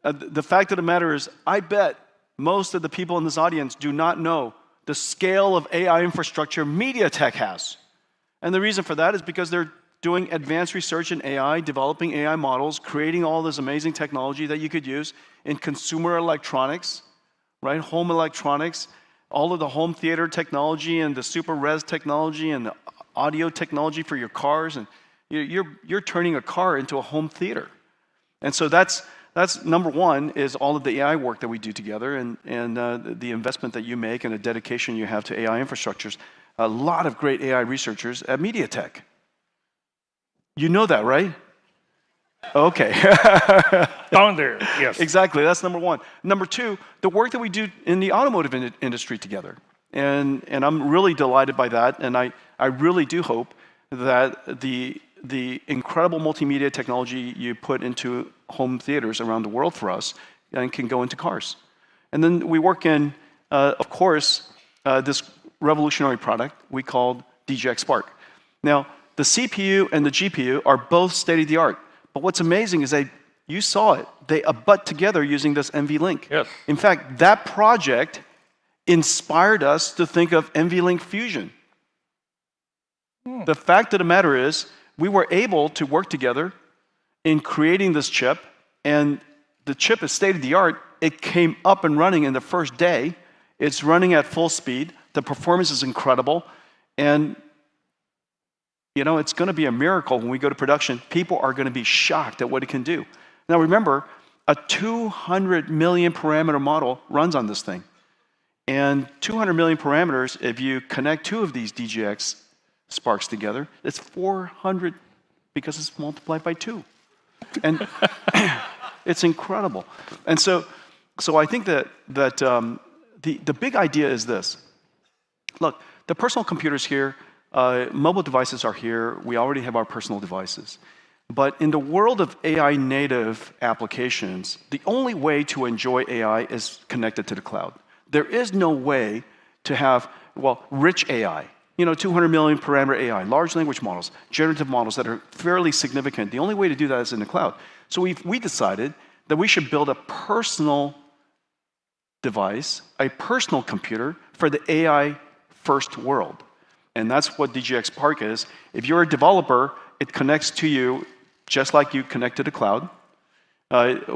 The fact of the matter is, I bet most of the people in this audience do not know the scale of AI infrastructure MediaTek has. And the reason for that is because they're doing advanced research in AI, developing AI models, creating all this amazing technology that you could use in consumer electronics, right? Home electronics, all of the home theater technology and the super res technology and the audio technology for your cars. And you're turning a car into a home theater. And so that's number one, is all of the AI work that we do together and the investment that you make and the dedication you have to AI infrastructures. A lot of great AI researchers at MediaTek. You know that, right? Okay. Down there, yes. Exactly, that's number one. Number two, the work that we do in the automotive industry together. And I'm really delighted by that, and I really do hope that the incredible multimedia technology you put into home theaters around the world for us and can go into cars. And then we work in, of course, this revolutionary product we called DGX Spark. Now, the CPU and the GPU are both state-of-the-art. But what's amazing is you saw it. They abut together using this NVLink. Yes. In fact, that project inspired us to think of NVLink Fusion. The fact of the matter is, we were able to work together in creating this chip, and the chip is state-of-the-art. It came up and running in the first day. It's running at full speed. The performance is incredible. And it's going to be a miracle when we go to production. People are going to be shocked at what it can do. Now remember, a 200 million parameter model runs on this thing. And 200 million parameters, if you connect two of these DGX Sparks together, it's 400 because it's multiplied by 2. And it's incredible. And so I think that the big idea is this. Look, the personal computers here, mobile devices are here. We already have our personal devices. But in the world of AI native applications, the only way to enjoy AI is connected to the cloud. There is no way to have, well, rich AI, 200 million parameter AI, large language models, generative models that are fairly significant. The only way to do that is in the cloud. So we decided that we should build a personal device, a personal computer for the AI first world. And that's what DGX Spark is. If you're a developer, it connects to you just like you connect to the cloud.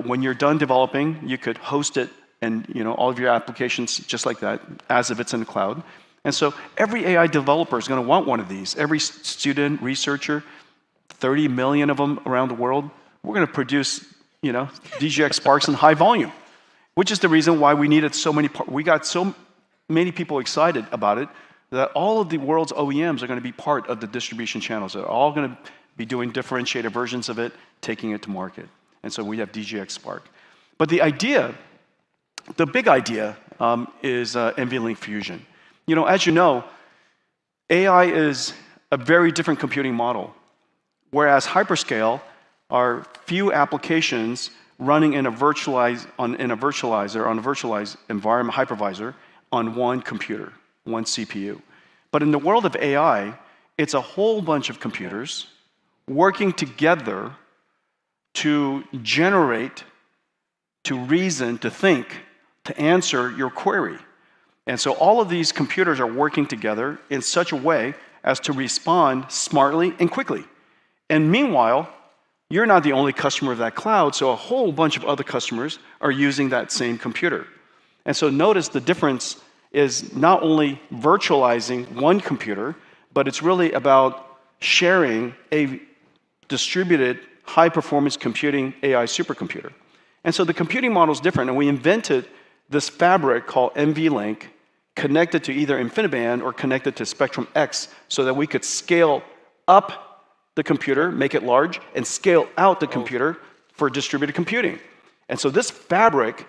When you're done developing, you could host it and all of your applications just like that, as if it's in the cloud. And so every AI developer is going to want one of these. Every student, researcher, 30 million of them around the world, we're going to produce, DGX Sparks in high volume, which is the reason why we needed so many. We got so many people excited about it that all of the world's OEMs are going to be part of the distribution channels. They're all going to be doing differentiated versions of it, taking it to market. And so we have DGX Spark. But the idea, the big idea, is NVLink Fusion. As you know, AI is a very different computing model, whereas hyperscale are few applications running in a virtualized environment hypervisor on one computer, one CPU. But in the world of AI, it's a whole bunch of computers working together to generate, to reason, to think, to answer your query. And so all of these computers are working together in such a way as to respond smartly and quickly. And meanwhile, you're not the only customer of that cloud, so a whole bunch of other customers are using that same computer. And so notice the difference is not only virtualizing one computer, but it's really about sharing a distributed high-performance computing AI supercomputer. And so the computing model is different, and we invented this fabric called NVLink, connected to either InfiniBand or connected to Spectrum X, so that we could scale up the computer, make it large, and scale out the computer for distributed computing. And so this fabric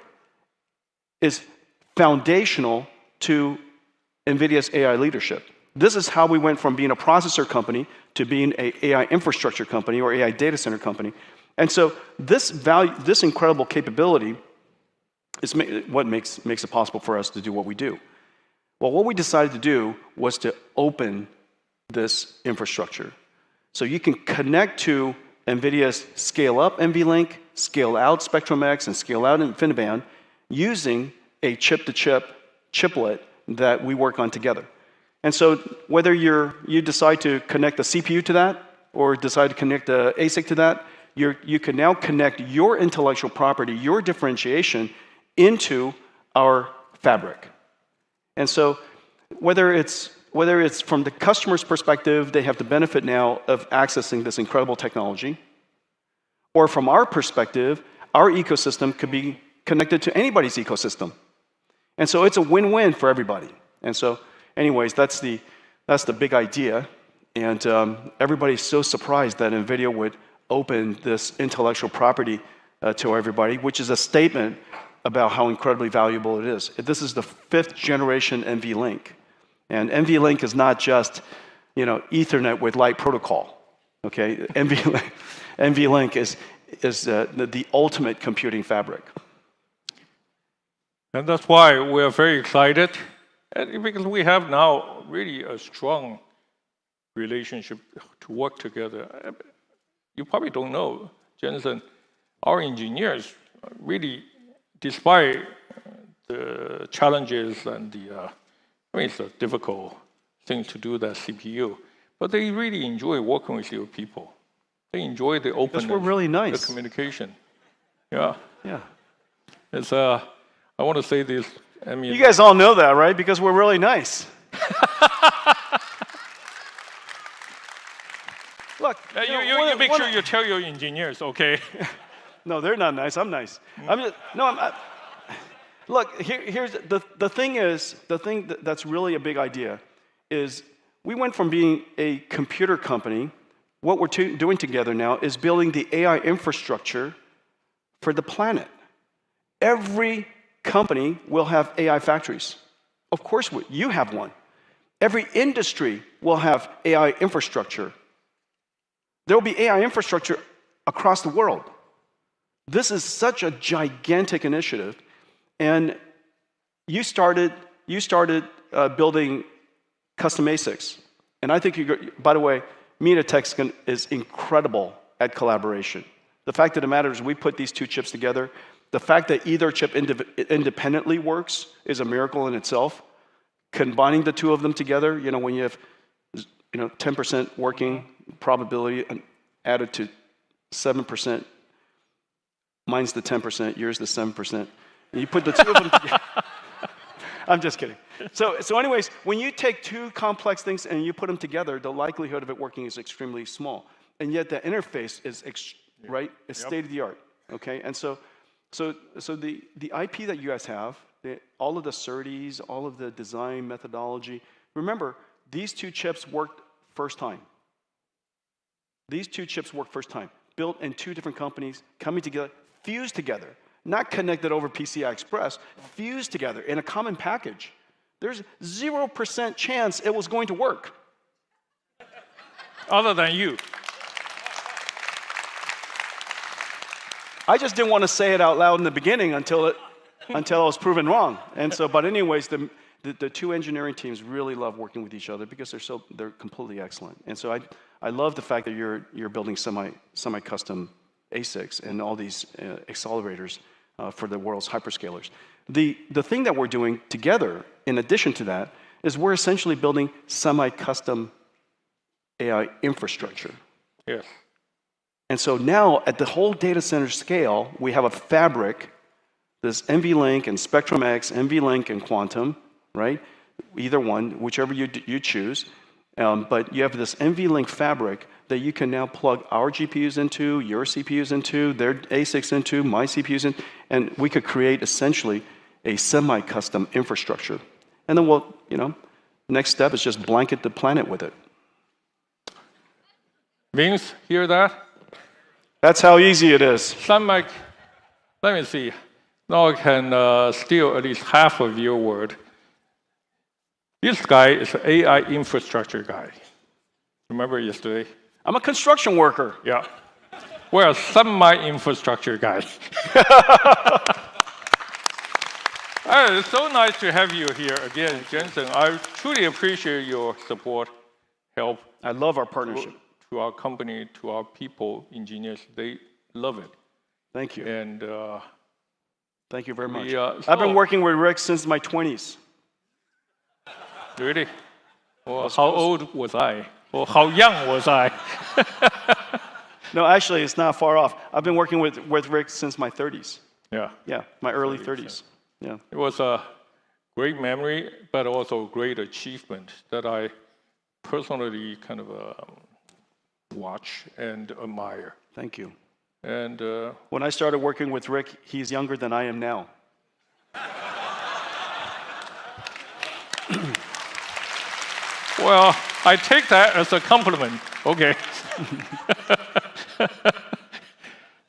is foundational to NVIDIA's AI leadership. This is how we went from being a processor company to being an AI infrastructure company or AI data center company. And so this incredible capability is what makes it possible for us to do what we do. Well, what we decided to do was to open this infrastructure. So you can connect to NVIDIA's scale-up NVLink, scale-out Spectrum-X, and scale-out InfiniBand using a chip-to-chip chiplet that we work on together. And so whether you decide to connect a CPU to that or decide to connect an ASIC to that, you can now connect your intellectual property, your differentiation, into our fabric. And so whether it's from the customer's perspective, they have the benefit now of accessing this incredible technology, or from our perspective, our ecosystem could be connected to anybody's ecosystem. And so it's a win-win for everybody. And so anyways, that's the big idea. And everybody's so surprised that NVIDIA would open this intellectual property to everybody, which is a statement about how incredibly valuable it is. This is the 5th generation NVLink. And NVLink is not just, Ethernet with light protocol. Okay, NVLink is the ultimate computing fabric. And that's why we're very excited, because we have now really a strong relationship to work together. You probably don't know, Jensen, our engineers really, despite the challenges and it's a difficult thing to do, that CPU, but they really enjoy working with your people. They enjoy the openness, we're really nice. The communication. Yeah. Yeah. It's I want to say this. I mean, you guys all know that, right? Because we're really nice. Look, you make sure you tell your engineers, okay? No, they're not nice. I'm nice. Look, here's the thing that's really a big idea is we went from being a computer company. What we're doing together now is building the AI infrastructure for the planet. Every company will have AI factories. Of course, you have one. Every industry will have AI infrastructure. There will be AI infrastructure across the world. This is such a gigantic initiative, and you started building custom ASICs, and I think by the way, MediaTek is incredible at collaboration. The fact of the matter is we put these two chips together. The fact that either chip independently works is a miracle in itself. Combining the two of them together, when you have 10% working probability added to 7%, mine's the 10%, yours the 7%. And you put the two of them together. I'm just kidding. So anyways, when you take two complex things and you put them together, the likelihood of it working is extremely small. And yet the interface is right? It's state of the art. Okay? And so the IP that you guys have, all of the SerDes, all of the design methodology, remember, these two chips worked first time. These two chips worked first time. Built in two different companies, coming together, fused together. Not connected over PCI Express, fused together in a common package. There's 0% chance it was going to work. Other than you. I just didn't want to say it out loud in the beginning until I was proven wrong. And so, but anyways, the two engineering teams really love working with each other because they're completely excellent. And so I love the fact that you're building semi-custom ASICs and all these accelerators for the world's hyperscalers. The thing that we're doing together, in addition to that, is we're essentially building semi-custom AI infrastructure. Yes. And so now, at the whole data center scale, we have a fabric, this NVLink and Spectrum-X, NVLink and Quantum, right? Either one, whichever you choose. But you have this NVLink fabric that you can now plug our GPUs into, your CPUs into, their ASICs into, my CPUs in, and we could create essentially a semi-custom infrastructure. And then we'll, next step is just blanket the planet with it. Vince, hear that? That's how easy it is. Let me see. Now I can steal at least half of your word. This guy is an AI infrastructure guy. Remember yesterday? I'm a construction worker. Yeah. We're a semi-infrastructure guy. It's so nice to have you here again, Jensen. I truly appreciate your support, help. I love our partnership. To our company, to our people, engineers, they love it. Thank you. And thank you very much. I've been working with Rick since my 20s. Really? Well, how old was I? Or how young was I? No, actually, it's not far off. I've been working with Rick since my 30s. Yeah. Yeah, my early 30s. Yeah. It was a great memory, but also a great achievement that I personally kind of watch and admire. Thank you. And when I started working with Rick, he's younger than I am now. Well, I take that as a compliment. Okay.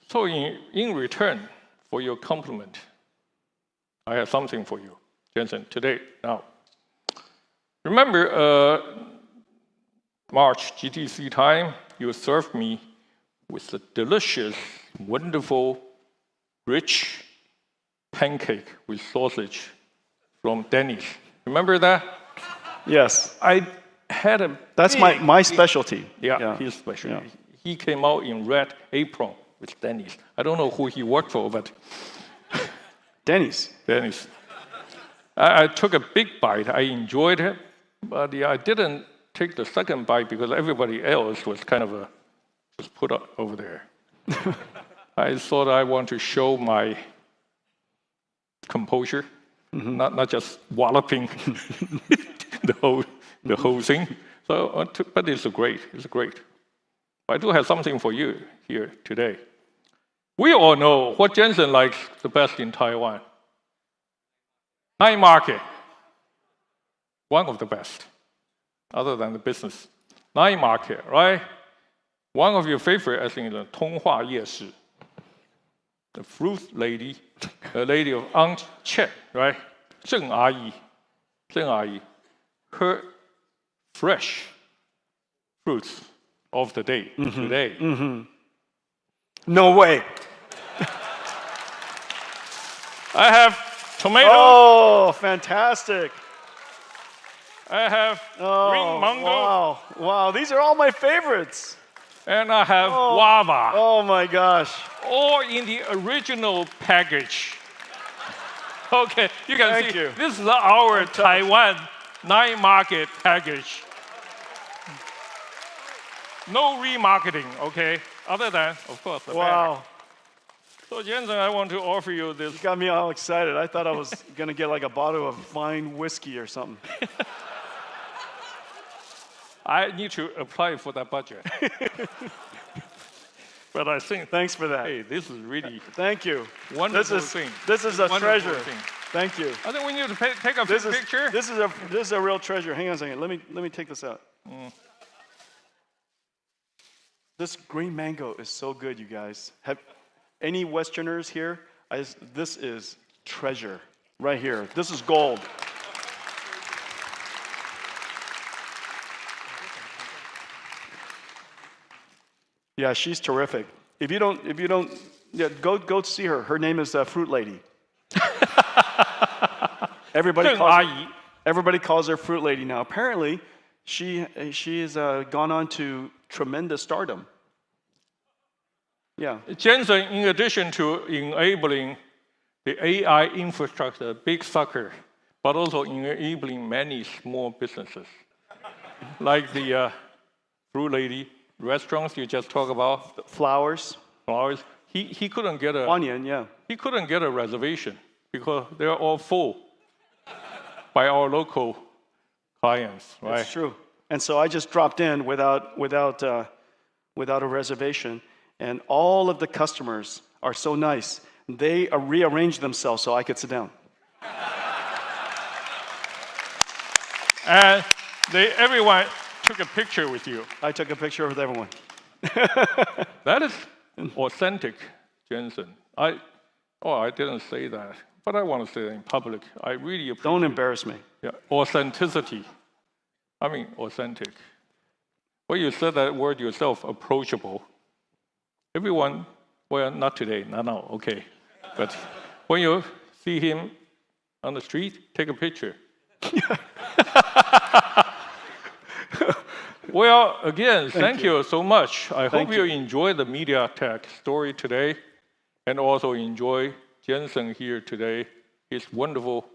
So in return for your compliment, I have something for you, Jensen, today, now. Remember, March GTC time, you served me with a delicious, wonderful, rich pancake with sausage from Denny's. Remember that? Yes. I had a That's my specialty. Yeah, his specialty. Yeah. He came out in red apron with Denny's. I don't know who he worked for, but... Denny's. I took a big bite. I enjoyed it, but I didn't take the second bite because everybody else was kind of just put up over there. I thought I want to show my composure, not just walloping the whole thing. So, but it's great. I do have something for you here today. We all know what Jensen likes the best in Taiwan. Night market. One of the best, other than the business. Night market, right? One of your favorite, I think, is the 通化夜市. The fruit lady, a lady of Aunt Chet, right? 郑阿姨. Her fresh fruits of the day today. No way. I have tomato. Oh, fantastic. I have green mango. Wow, these are all my favorites. And I have guava. Oh my gosh. All in the original package. Okay, you can Thank see you. this is our Taiwan night market package. No remarketing, okay? Other than, of course, the Wow. bag. So Jensen, I want to offer you this. You got me all excited. I thought I was going to get like a bottle of fine whiskey or something. I need to apply for that budget. But I think, Thanks for that. hey, this is really Thank you. wonderful thing. This is a Wonderful treasure. thing. Thank you. I think we need to take a This picture. This is a real treasure. Hang on a second. Let me take this out. This green mango is so good, you guys. Have any Westerners here? This is treasure right here. This is gold. Yeah, she's terrific. If you don't, yeah, go see her. Her name is Fruit Lady. Everybody calls her Fruit Lady now. Apparently, she has gone on to tremendous stardom. Yeah. Jensen, in addition to enabling the AI infrastructure, big sucker, but also enabling many small businesses, like the Fruit Lady restaurants you just talked about. Flowers. He couldn't get a Onion, yeah. He couldn't get a reservation because they're all full by our local clients, right? That's true. And so I just dropped in without a reservation, and all of the customers are so nice. They rearranged themselves so I could sit down. And everyone took a picture with you. I took a picture with everyone. That is authentic, Jensen. I didn't say that, but I want to say it in public. I really appreciate. Don't embarrass me. Yeah, authenticity. I mean, authentic. Well, you said that word yourself, approachable. Everyone, well, not today, not now, okay. But when you see him on the street, take a picture. Well, again, thank you so much. I hope you enjoy the MediaTek story today and also enjoy Jensen here today. His wonderful,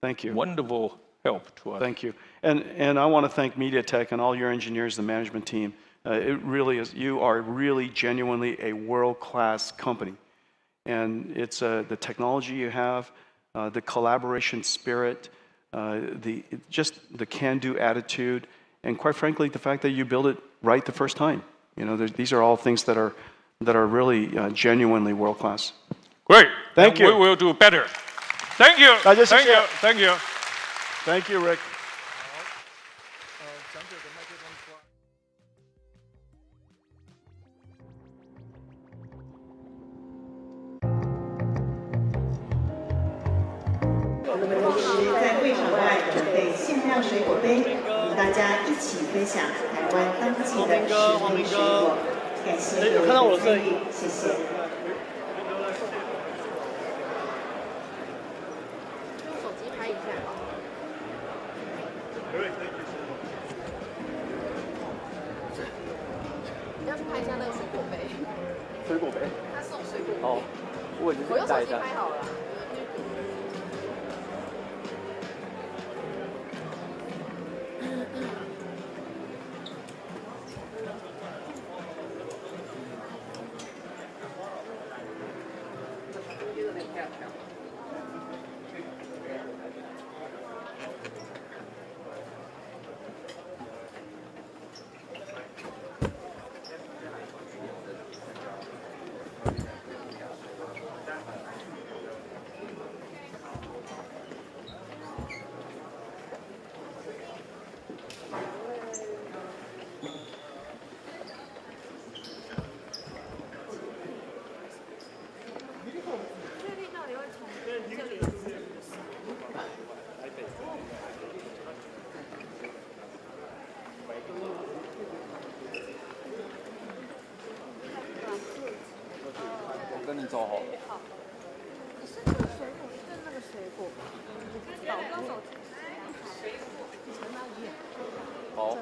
Thank you. wonderful help to us. Thank you. And I want to thank MediaTek and all your engineers, the management team. It really is, you are really genuinely a world-class company. And it's the technology you have, the collaboration spirit, just the can-do attitude, and quite frankly, the fact that you build it right the first time. You know, these are all things that are really genuinely world-class. Great. Thank you. We will do better. Thank you. Thank you. Thank you. Thank you, Rick.有看到我的摄影，谢谢。手机拍一下。要去拍一下那个水果杯。水果杯？他送水果杯。哦，我用手机拍好了。你走好。可是这个水果是那个水果，我不知道，我刚手机水果陈阿姨。好。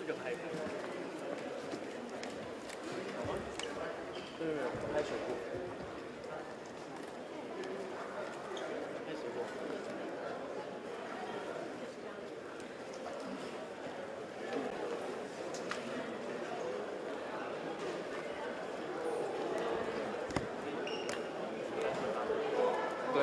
这个拍拍水果，拍水果。对。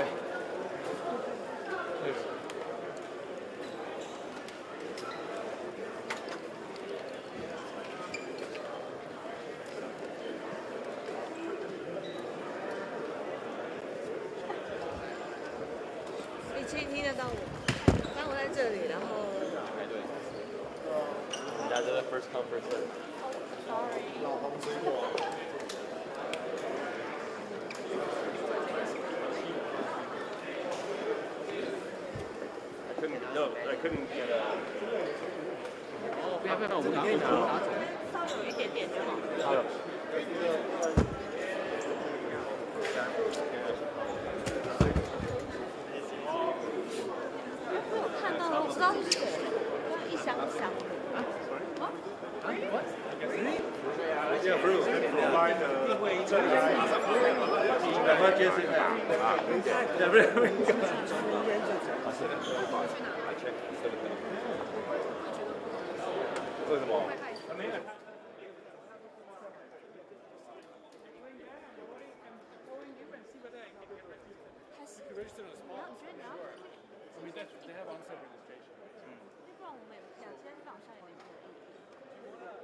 你可以听得到我，刚我在这里，然后排队。人家这个 first come first serve。sorry。老红水果。I couldn't get a。哦，不要，我们可以拿走。稍微有一点点就好。好了。我看到了，我知道是谁，一箱一箱。Yeah, Bruce, provide emergency pack. 为什么？开始。你觉得你要？ I mean, they have on-site registration. 不然我们2000好像也可以。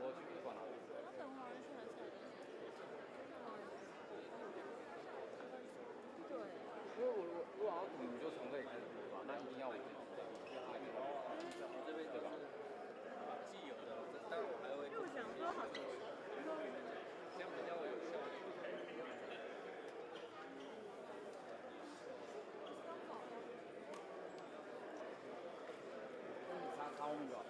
我去管了。那等会儿去哪里？对。因为如果要赌，就从这里开始赌嘛，那一定要我自己的。这边对吧？既有的，但我还会。因为我想说好。这样比较有效率。擦后面就好。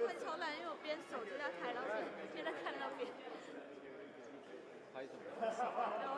会超懒，因为我边手就要开到这，现在看那边。拍什么？我